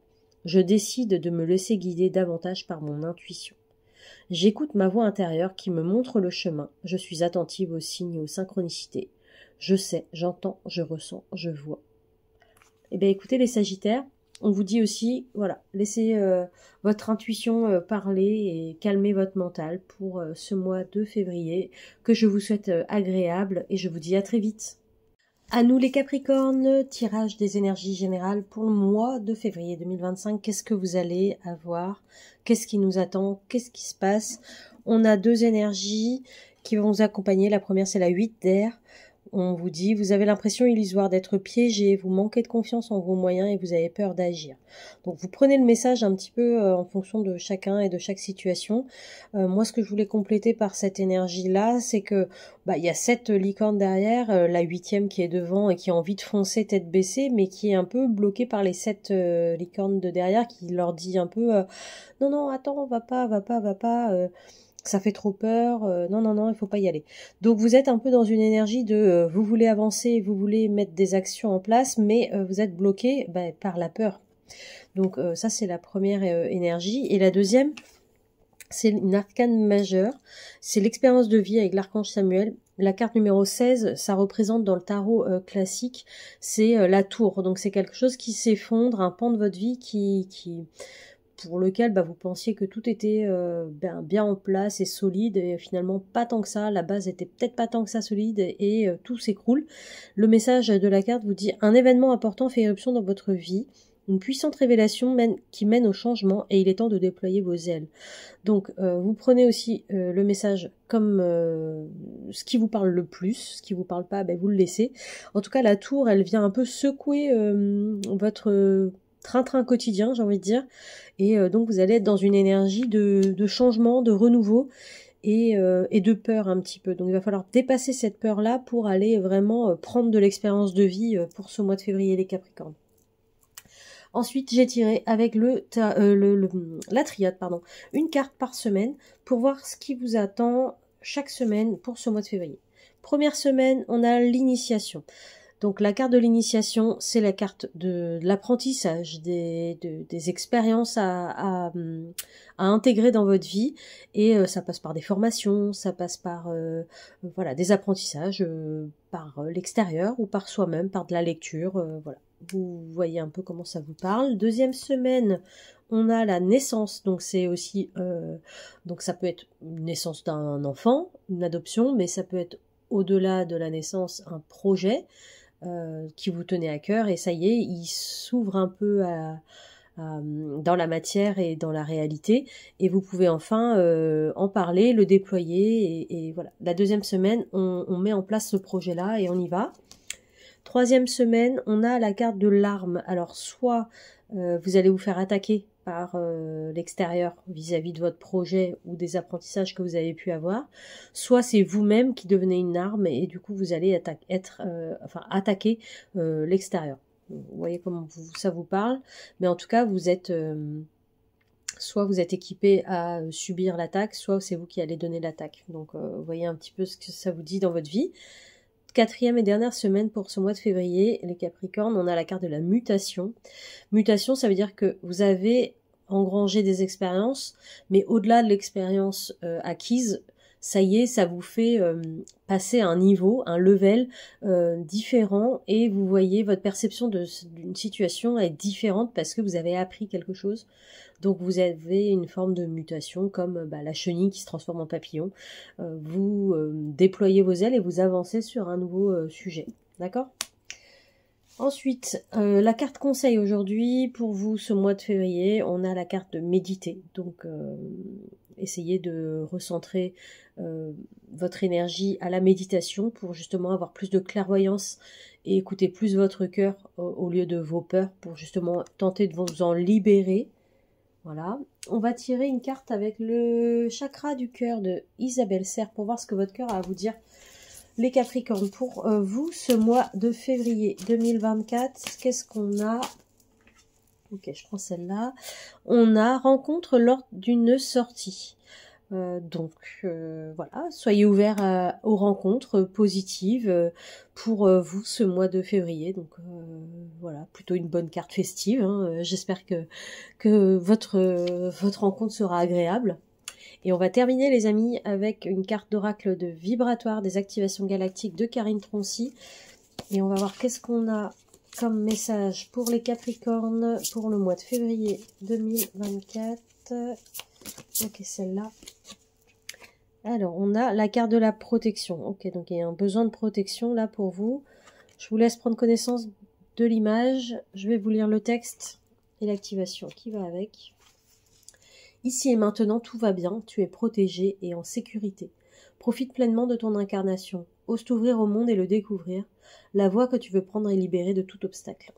Speaker 1: je décide de me laisser guider davantage par mon intuition. J'écoute ma voix intérieure qui me montre le chemin. Je suis attentive aux signes et aux synchronicités. Je sais, j'entends, je ressens, je vois. Eh bien écoutez les Sagittaires, on vous dit aussi, voilà, laissez votre intuition parler et calmer votre mental pour ce mois de février, que je vous souhaite agréable, et je vous dis à très vite. À nous les Capricornes, tirage des énergies générales pour le mois de février 2025. Qu'est-ce que vous allez avoir? Qu'est-ce qui nous attend? Qu'est-ce qui se passe? On a 2 énergies qui vont vous accompagner. La première, c'est la 8 d'air. On vous dit, vous avez l'impression illusoire d'être piégé, vous manquez de confiance en vos moyens et vous avez peur d'agir. Donc vous prenez le message un petit peu en fonction de chacun et de chaque situation. Moi, ce que je voulais compléter par cette énergie-là, c'est que il y a 7 licornes derrière, la 8e qui est devant et qui a envie de foncer tête baissée, mais qui est un peu bloquée par les 7 licornes de derrière, qui leur dit un peu non, non, attends, va pas, ça fait trop peur, non, il faut pas y aller. Donc vous êtes un peu dans une énergie de vous voulez avancer, vous voulez mettre des actions en place, mais vous êtes bloqué par la peur. Donc ça c'est la première énergie. Et la deuxième, C'est une arcane majeure, c'est l'expérience de vie avec l'archange Samuel. La carte numéro 16, ça représente dans le tarot classique, c'est la tour. Donc c'est quelque chose qui s'effondre, un pan de votre vie pour lequel vous pensiez que tout était bien en place et solide, et finalement pas tant que ça, la base était peut-être pas tant que ça solide, et tout s'écroule. Le message de la carte vous dit: un événement important fait éruption dans votre vie, une puissante révélation qui mène au changement, et il est temps de déployer vos ailes. Donc vous prenez aussi le message comme ce qui vous parle le plus, ce qui vous parle pas, vous le laissez. En tout cas, la tour, elle vient un peu secouer votre train-train quotidien, j'ai envie de dire, et donc vous allez être dans une énergie de changement, de renouveau, et de peur un petit peu. Donc il va falloir dépasser cette peur-là pour aller vraiment prendre de l'expérience de vie pour ce mois de février, les Capricornes. Ensuite, j'ai tiré avec la triade, une carte par semaine pour voir ce qui vous attend chaque semaine pour ce mois de février. Première semaine, on a l'initiation. Donc la carte de l'initiation, c'est la carte de l'apprentissage, des expériences à intégrer dans votre vie, et ça passe par des formations, ça passe par voilà, des apprentissages par l'extérieur ou par soi-même, par de la lecture, voilà. Vous voyez un peu comment ça vous parle. Deuxième semaine, on a la naissance, donc c'est aussi donc ça peut être une naissance d'un enfant, une adoption, mais ça peut être au-delà de la naissance un projet qui vous tenait à cœur, et ça y est, il s'ouvre un peu dans la matière et dans la réalité, et vous pouvez enfin en parler, le déployer, et voilà. La deuxième semaine, on met en place ce projet-là et on y va. Troisième semaine, on a la carte de l'arme. Alors soit vous allez vous faire attaquer par l'extérieur vis-à-vis de votre projet ou des apprentissages que vous avez pu avoir, soit c'est vous-même qui devenez une arme, et du coup vous allez attaquer l'extérieur. Vous voyez comment ça vous parle, mais en tout cas vous êtes soit vous êtes équipé à subir l'attaque, soit c'est vous qui allez donner l'attaque. Donc vous voyez un petit peu ce que ça vous dit dans votre vie. Quatrième et dernière semaine pour ce mois de février, les Capricornes, on a la carte de la mutation. Mutation, ça veut dire que vous avez engrangé des expériences, mais au-delà de l'expérience acquise, ça y est, ça vous fait passer à un niveau, un level différent, et vous voyez votre perception d'une situation est différente parce que vous avez appris quelque chose. Donc vous avez une forme de mutation, comme la chenille qui se transforme en papillon. Vous déployez vos ailes et vous avancez sur un nouveau sujet. D'accord ? Ensuite, la carte conseil aujourd'hui, pour vous ce mois de février, on a la carte de méditer. Donc essayez de recentrer votre énergie à la méditation pour justement avoir plus de clairvoyance et écouter plus votre cœur au lieu de vos peurs, pour justement tenter de vous en libérer. Voilà, on va tirer une carte avec le chakra du cœur de Isabelle Serre pour voir ce que votre cœur a à vous dire, les Capricornes. Pour vous, ce mois de février 2024, qu'est-ce qu'on a? Ok, je prends celle-là. On a rencontre lors d'une sortie. Voilà, soyez ouverts aux rencontres positives pour vous ce mois de février. Donc voilà, plutôt une bonne carte festive, hein. J'espère que votre rencontre sera agréable. Et on va terminer, les amis, avec une carte d'oracle de vibratoire des activations galactiques de Karine Troncy. Et on va voir qu'est-ce qu'on a comme message pour les Capricornes pour le mois de février 2024. Ok, celle-là. Alors, on a la carte de la protection. Ok, donc il y a un besoin de protection là pour vous. Je vous laisse prendre connaissance de l'image. Je vais vous lire le texte et l'activation qui va avec. Ici et maintenant, tout va bien. Tu es protégé et en sécurité. Profite pleinement de ton incarnation. Ose t'ouvrir au monde et le découvrir. La voie que tu veux prendre est libérée de tout obstacle.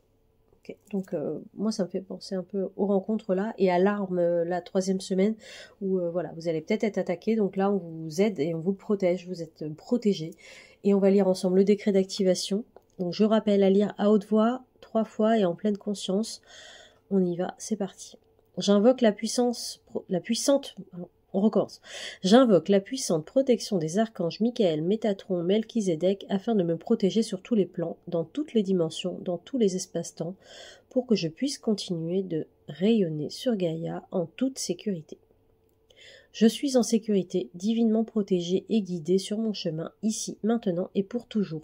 Speaker 1: Okay. Donc moi ça me fait penser un peu aux rencontres là et à l'arme la troisième semaine où voilà, vous allez peut-être être attaqué, donc là on vous aide et on vous protège, vous êtes protégé, et on va lire ensemble le décret d'activation. Donc je rappelle à lire à haute voix 3 fois et en pleine conscience. On y va, c'est parti. J'invoque on recommence. J'invoque la puissante protection des archanges Michael, Métatron, Melchizedek afin de me protéger sur tous les plans, dans toutes les dimensions, dans tous les espaces-temps, pour que je puisse continuer de rayonner sur Gaïa en toute sécurité. Je suis en sécurité, divinement protégé et guidé sur mon chemin, ici, maintenant et pour toujours.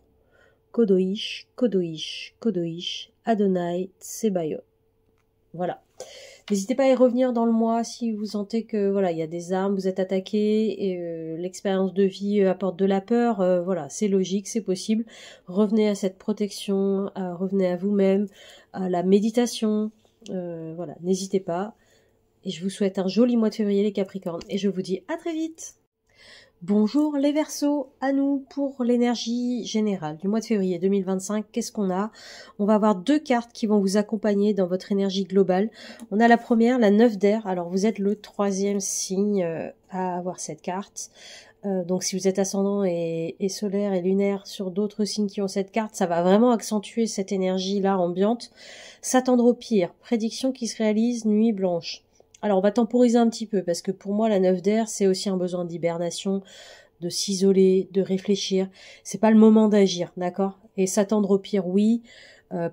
Speaker 1: Kodoish, Kodoish, Kodoish, Adonai Tsebaot. Voilà. N'hésitez pas à y revenir dans le mois si vous sentez que voilà, il y a des armes, vous êtes attaqué et l'expérience de vie apporte de la peur. Voilà, c'est logique, c'est possible. Revenez à cette protection, revenez à vous-même, à la méditation. Voilà, n'hésitez pas. Et je vous souhaite un joli mois de février les Capricornes. Et je vous dis à très vite. Bonjour les Verseaux, à nous pour l'énergie générale du mois de février 2025. Qu'est-ce qu'on a? On va avoir 2 cartes qui vont vous accompagner dans votre énergie globale. On a la première, la 9 d'air. Alors vous êtes le 3e signe à avoir cette carte. Donc si vous êtes ascendant et solaire et lunaire sur d'autres signes qui ont cette carte, ça va vraiment accentuer cette énergie-là ambiante. S'attendre au pire, prédiction qui se réalise, nuit blanche. Alors on va temporiser un petit peu parce que pour moi la 9 d'air c'est aussi un besoin d'hibernation, de s'isoler, de réfléchir. C'est pas le moment d'agir, d'accord? Et s'attendre au pire, oui.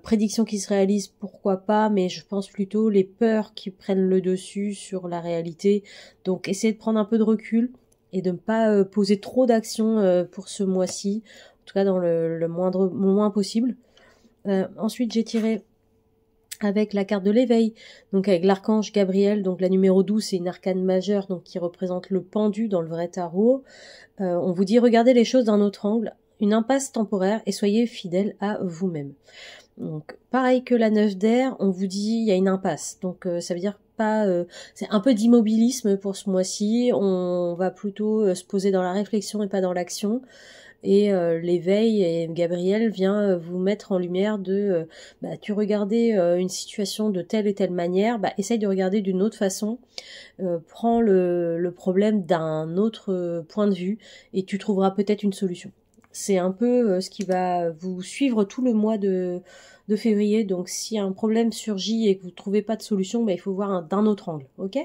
Speaker 1: Prédiction qui se réalise, pourquoi pas, mais je pense plutôt les peurs qui prennent le dessus sur la réalité. Donc essayez de prendre un peu de recul et de ne pas poser trop d'actions pour ce mois-ci, en tout cas dans le moins possible. Ensuite j'ai tiré avec la carte de l'éveil, donc avec l'archange Gabriel, donc la numéro 12, c'est une arcane majeure, donc qui représente le pendu dans le vrai tarot. On vous dit, regardez les choses d'un autre angle, une impasse temporaire, et soyez fidèle à vous-même. Donc, pareil que la 9 d'air, on vous dit, il y a une impasse, donc ça veut dire pas... c'est un peu d'immobilisme pour ce mois-ci, on va plutôt se poser dans la réflexion et pas dans l'action. Et l'éveil, et Gabriel vient vous mettre en lumière de tu regardais une situation de telle et telle manière, essaye de regarder d'une autre façon, prends le problème d'un autre point de vue et tu trouveras peut-être une solution. C'est un peu ce qui va vous suivre tout le mois de février. Donc si un problème surgit et que vous ne trouvez pas de solution, il faut voir d'un autre angle, ok ?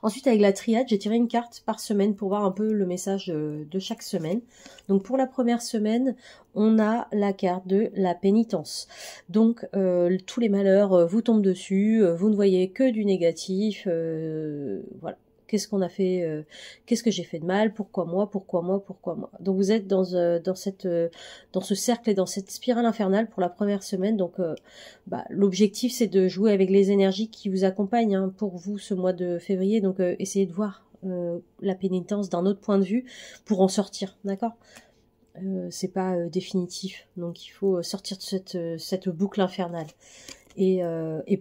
Speaker 1: Ensuite, avec la triade, j'ai tiré une carte par semaine pour voir un peu le message de chaque semaine. Donc, pour la première semaine, on a la carte de la pénitence. Donc, tous les malheurs vous tombent dessus, vous ne voyez que du négatif, voilà. Qu'est-ce qu'on a fait, qu'est-ce que j'ai fait de mal, pourquoi moi, pourquoi moi, pourquoi moi. Donc vous êtes dans ce cercle et dans cette spirale infernale pour la première semaine. Donc l'objectif c'est de jouer avec les énergies qui vous accompagnent pour vous ce mois de février. Donc essayez de voir la pénitence d'un autre point de vue pour en sortir, d'accord? C'est pas définitif, donc il faut sortir de cette boucle infernale. Et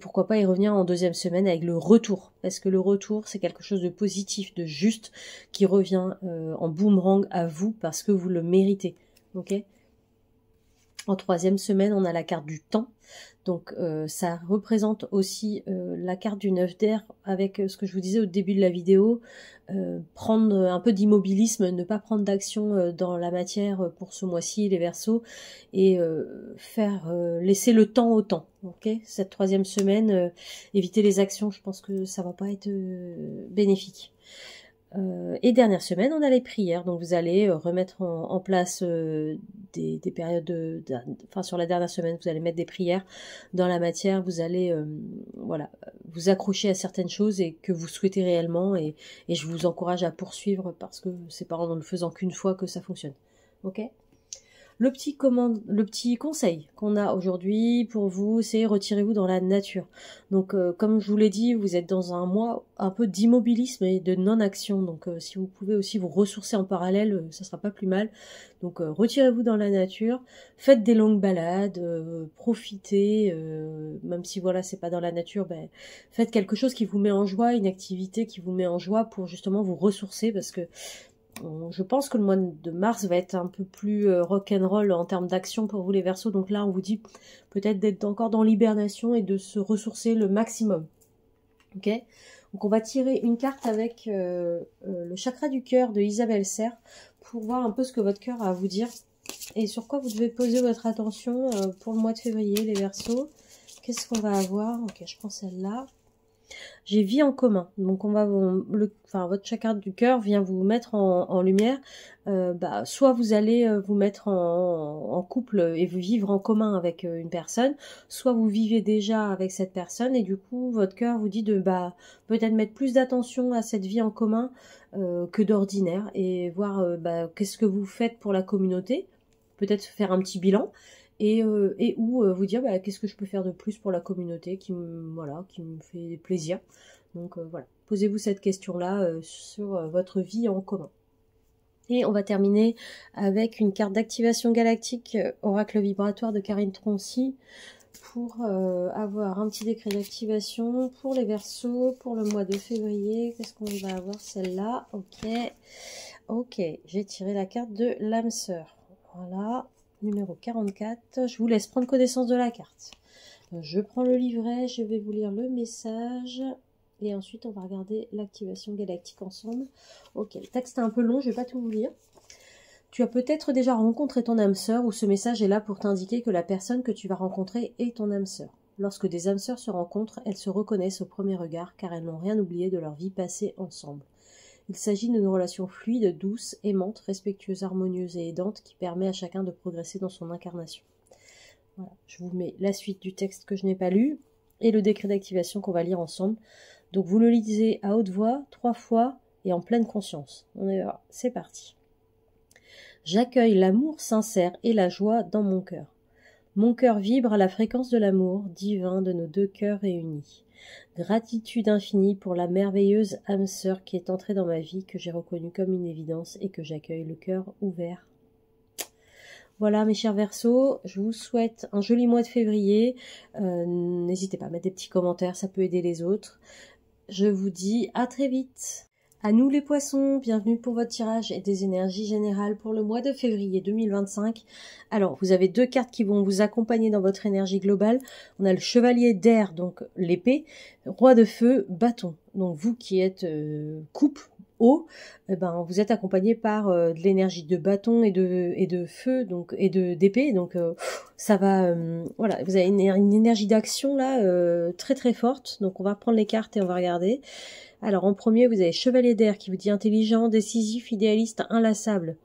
Speaker 1: pourquoi pas y revenir en deuxième semaine avec le retour, parce que le retour c'est quelque chose de positif, de juste, qui revient en boomerang à vous parce que vous le méritez, ok? En troisième semaine, on a la carte du temps. Donc ça représente aussi la carte du 9 d'air avec ce que je vous disais au début de la vidéo, prendre un peu d'immobilisme, ne pas prendre d'action dans la matière pour ce mois-ci, les Verseaux, et laisser le temps au temps. Ok, cette troisième semaine, éviter les actions, je pense que ça va pas être bénéfique. Et dernière semaine, on a les prières. Donc vous allez remettre en place des périodes sur la dernière semaine, vous allez mettre des prières dans la matière. Vous allez vous accrocher à certaines choses et que vous souhaitez réellement. Et je vous encourage à poursuivre parce que c'est pas en ne le faisant qu'une fois que ça fonctionne. Ok ? Le petit conseil qu'on a aujourd'hui pour vous, c'est retirez-vous dans la nature. Donc, comme je vous l'ai dit, vous êtes dans un mois un peu d'immobilisme et de non-action. Donc, si vous pouvez aussi vous ressourcer en parallèle, ça sera pas plus mal. Donc, retirez-vous dans la nature, faites des longues balades, profitez, même si voilà, c'est pas dans la nature, faites quelque chose qui vous met en joie, une activité qui vous met en joie pour justement vous ressourcer, parce que je pense que le mois de mars va être un peu plus rock'n'roll en termes d'action pour vous les Verseaux. Donc là, on vous dit peut-être d'être encore dans l'hibernation et de se ressourcer le maximum. Ok ? Donc on va tirer une carte avec le chakra du cœur de Isabelle Serre pour voir un peu ce que votre cœur a à vous dire et sur quoi vous devez poser votre attention pour le mois de février, les Verseaux. Qu'est-ce qu'on va avoir? Ok, je prends celle-là. J'ai vie en commun. Donc on va votre chakra du cœur vient vous mettre en lumière. Soit vous allez vous mettre en couple et vous vivre en commun avec une personne, soit vous vivez déjà avec cette personne et du coup votre cœur vous dit de peut-être mettre plus d'attention à cette vie en commun que d'ordinaire et voir qu'est-ce que vous faites pour la communauté, peut-être faire un petit bilan et ou vous dire qu'est-ce que je peux faire de plus pour la communauté qui me fait plaisir. Donc voilà, posez-vous cette question-là sur votre vie en commun. Et on va terminer avec une carte d'activation galactique oracle vibratoire de Karine Troncy pour avoir un petit décret d'activation pour les Verseaux pour le mois de février. Qu'est-ce qu'on va avoir celle-là? Ok, j'ai tiré la carte de l'âme sœur. Voilà, numéro 44. Je vous laisse prendre connaissance de la carte. Je prends le livret, je vais vous lire le message. Et ensuite, on va regarder l'activation galactique ensemble. Ok, le texte est un peu long, je ne vais pas tout vous lire. Tu as peut-être déjà rencontré ton âme sœur ou ce message est là pour t'indiquer que la personne que tu vas rencontrer est ton âme sœur. Lorsque des âmes sœurs se rencontrent, elles se reconnaissent au premier regard car elles n'ont rien oublié de leur vie passée ensemble. Il s'agit d'une relation fluide, douce, aimante, respectueuse, harmonieuse et aidante qui permet à chacun de progresser dans son incarnation. Voilà, je vous mets la suite du texte que je n'ai pas lu et le décret d'activation qu'on va lire ensemble. Donc vous le lisez à haute voix, 3 fois et en pleine conscience. On est là, c'est parti. J'accueille l'amour sincère et la joie dans mon cœur. Mon cœur vibre à la fréquence de l'amour divin de nos deux cœurs réunis. Gratitude infinie pour la merveilleuse âme sœur qui est entrée dans ma vie, que j'ai reconnue comme une évidence et que j'accueille le cœur ouvert. Voilà mes chers Verseaux, je vous souhaite un joli mois de février. N'hésitez pas à mettre des petits commentaires, ça peut aider les autres. Je vous dis à très vite. À nous les poissons, bienvenue pour votre tirage et des énergies générales pour le mois de février 2025. Alors, vous avez 2 cartes qui vont vous accompagner dans votre énergie globale. On a le chevalier d'air, donc l'épée, roi de feu, bâton. Donc vous qui êtes coupe, eau, vous êtes accompagné par de l'énergie de bâton et de feu, donc et d'épée. Donc ça va, voilà, vous avez une énergie d'action là très très forte. Donc on va reprendre les cartes et on va regarder. Alors en premier, vous avez chevalier d'air qui vous dit intelligent, décisif, idéaliste, inlassable.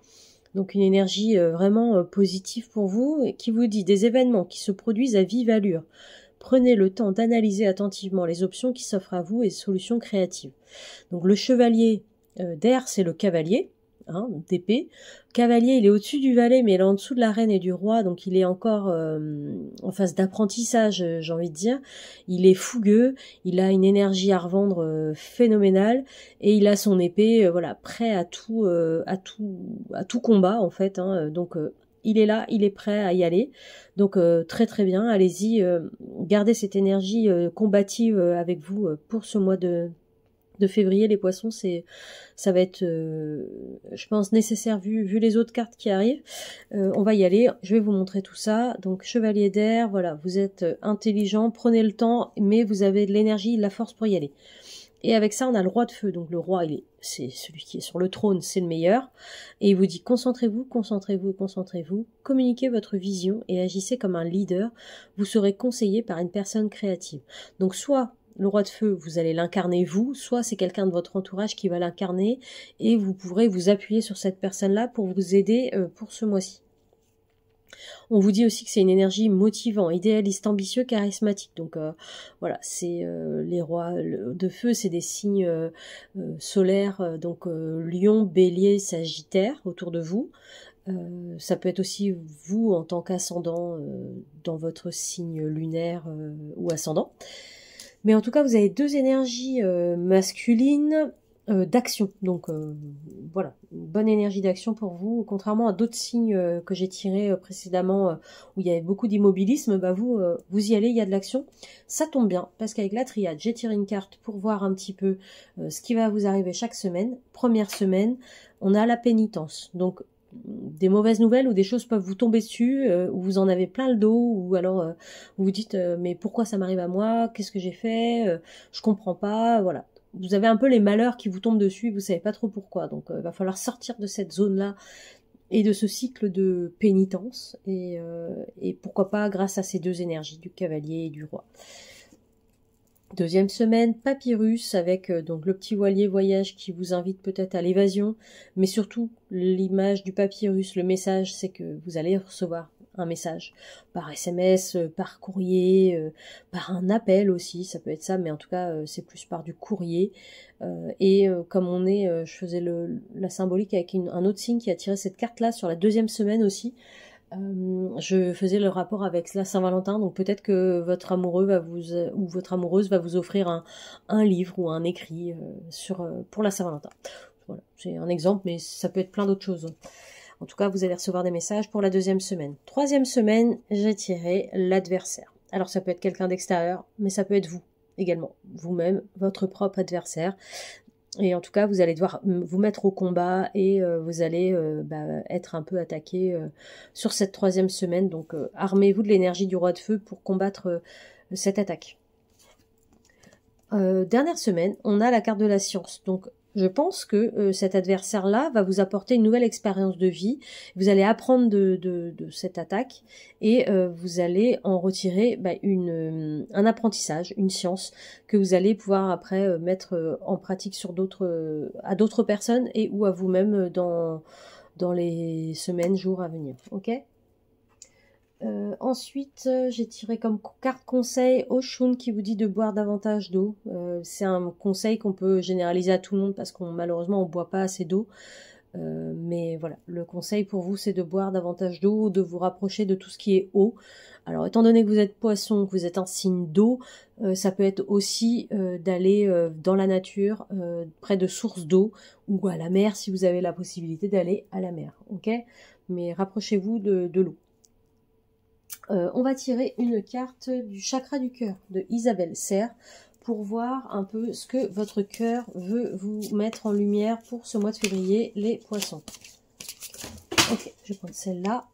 Speaker 1: Donc une énergie vraiment positive pour vous et qui vous dit des événements qui se produisent à vive allure. Prenez le temps d'analyser attentivement les options qui s'offrent à vous et solutions créatives. Donc le chevalier d'air, c'est le cavalier, d'épée. Cavalier, il est au-dessus du valet, mais il est en dessous de la reine et du roi, donc il est encore en phase d'apprentissage, j'ai envie de dire. Il est fougueux, il a une énergie à revendre phénoménale, et il a son épée, prêt à tout combat en fait. Donc il est là, il est prêt à y aller. Donc très très bien, allez-y, gardez cette énergie combative avec vous pour ce mois de février. Les poissons, ça va être je pense nécessaire vu les autres cartes qui arrivent. On va y aller, je vais vous montrer tout ça. Donc chevalier d'air, voilà, vous êtes intelligent, prenez le temps, mais vous avez de l'énergie, de la force pour y aller. Et avec ça, on a le roi de feu. Donc le roi, c'est celui qui est sur le trône, c'est le meilleur. Et il vous dit concentrez-vous, concentrez-vous, concentrez-vous, communiquez votre vision et agissez comme un leader. Vous serez conseillé par une personne créative. Donc soit le roi de feu, vous allez l'incarner vous, soit c'est quelqu'un de votre entourage qui va l'incarner et vous pourrez vous appuyer sur cette personne-là pour vous aider pour ce mois-ci. On vous dit aussi que c'est une énergie motivante, idéaliste, ambitieux, charismatique. Donc voilà, c'est les rois de feu, c'est des signes solaires, donc Lion, Bélier, Sagittaire autour de vous. Ça peut être aussi vous en tant qu'ascendant dans votre signe lunaire ou ascendant. Mais en tout cas, vous avez 2 énergies masculines d'action. Donc voilà, une bonne énergie d'action pour vous. Contrairement à d'autres signes que j'ai tirés précédemment où il y avait beaucoup d'immobilisme, vous y allez, il y a de l'action. Ça tombe bien, parce qu'avec la triade, j'ai tiré une carte pour voir un petit peu ce qui va vous arriver chaque semaine. Première semaine, on a la pénitence. Donc des mauvaises nouvelles ou des choses peuvent vous tomber dessus, où vous en avez plein le dos, ou alors vous vous dites mais pourquoi ça m'arrive à moi, qu'est-ce que j'ai fait, je comprends pas, voilà. Vous avez un peu les malheurs qui vous tombent dessus, vous savez pas trop pourquoi, donc il va falloir sortir de cette zone-là et de ce cycle de pénitence, et pourquoi pas grâce à ces 2 énergies, du cavalier et du roi. Deuxième semaine, Papyrus avec donc le petit voilier voyage qui vous invite peut-être à l'évasion, mais surtout l'image du papyrus, le message, c'est que vous allez recevoir un message par SMS, par courrier, par un appel aussi, ça peut être ça, mais en tout cas c'est plus par du courrier. Comme on est, je faisais la symbolique avec un autre signe qui a tiré cette carte-là sur la deuxième semaine aussi. Je faisais le rapport avec la Saint-Valentin, donc peut-être que votre amoureux ou votre amoureuse va vous offrir un livre ou un écrit pour la Saint-Valentin. Voilà, c'est un exemple, mais ça peut être plein d'autres choses. En tout cas, vous allez recevoir des messages pour la deuxième semaine. Troisième semaine, j'ai tiré l'adversaire. Alors ça peut être quelqu'un d'extérieur, mais ça peut être vous également, vous-même, votre propre adversaire. Et en tout cas, vous allez devoir vous mettre au combat et vous allez être un peu attaqué sur cette troisième semaine. Donc, armez-vous de l'énergie du roi de feu pour combattre cette attaque. Dernière semaine, on a la carte de la science. Donc, je pense que cet adversaire-là va vous apporter une nouvelle expérience de vie. Vous allez apprendre de cette attaque et vous allez en retirer un apprentissage, une science que vous allez pouvoir après mettre en pratique sur à d'autres personnes et ou à vous-même dans les semaines, jours à venir. Ok ? Ensuite, j'ai tiré comme carte conseil Oshun qui vous dit de boire davantage d'eau. C'est un conseil qu'on peut généraliser à tout le monde parce qu'on malheureusement on boit pas assez d'eau. Mais voilà, le conseil pour vous c'est de boire davantage d'eau, de vous rapprocher de tout ce qui est eau. Alors étant donné que vous êtes poisson, que vous êtes un signe d'eau, ça peut être aussi d'aller dans la nature, près de sources d'eau ou à la mer si vous avez la possibilité d'aller à la mer. Ok ? Mais rapprochez-vous de l'eau. On va tirer une carte du chakra du cœur de Isabelle Serre pour voir un peu ce que votre cœur veut vous mettre en lumière pour ce mois de février, les poissons. Ok, je vais prendre celle-là.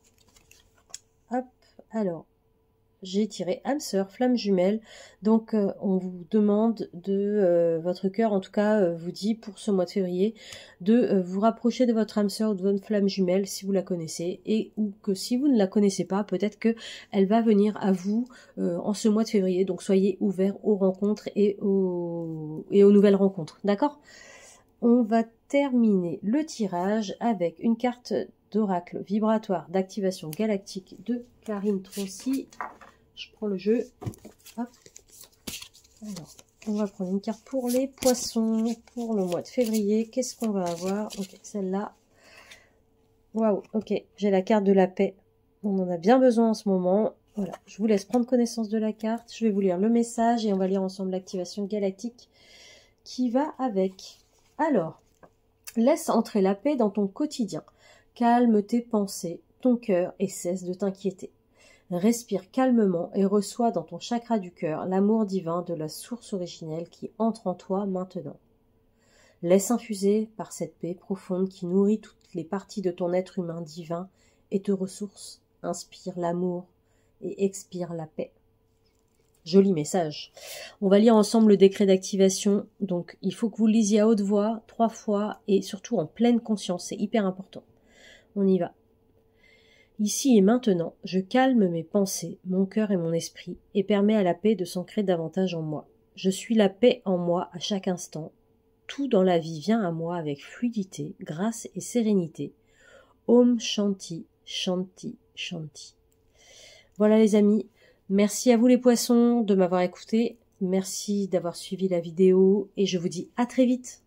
Speaker 1: Hop, alors, j'ai tiré âme sœur, flamme jumelle. Donc, on vous demande votre cœur, en tout cas, vous dit pour ce mois de février, de vous rapprocher de votre âme sœur ou de votre flamme jumelle si vous la connaissez, ou que si vous ne la connaissez pas, peut-être que elle va venir à vous en ce mois de février. Donc, soyez ouverts aux rencontres et aux nouvelles rencontres. D'accord ? On va terminer le tirage avec une carte d'oracle vibratoire d'activation galactique de Karine Troncy. Je prends le jeu. Hop. Alors, on va prendre une carte pour les poissons pour le mois de février. Qu'est-ce qu'on va avoir? Ok, celle-là. Waouh, ok. J'ai la carte de la paix. On en a bien besoin en ce moment. Voilà, je vous laisse prendre connaissance de la carte. Je vais vous lire le message et on va lire ensemble l'activation galactique qui va avec. Alors, laisse entrer la paix dans ton quotidien. Calme tes pensées, ton cœur et cesse de t'inquiéter. Respire calmement et reçois dans ton chakra du cœur l'amour divin de la source originelle qui entre en toi maintenant. Laisse infuser par cette paix profonde qui nourrit toutes les parties de ton être humain divin et te ressource. Inspire l'amour et expire la paix. Joli message. On va lire ensemble le décret d'activation. Donc, il faut que vous le lisiez à haute voix, 3 fois et surtout en pleine conscience. C'est hyper important. On y va. Ici et maintenant, je calme mes pensées, mon cœur et mon esprit, et permets à la paix de s'ancrer davantage en moi. Je suis la paix en moi à chaque instant. Tout dans la vie vient à moi avec fluidité, grâce et sérénité. Om Shanti, Shanti, Shanti. Voilà les amis, merci à vous les poissons de m'avoir écouté, merci d'avoir suivi la vidéo, et je vous dis à très vite.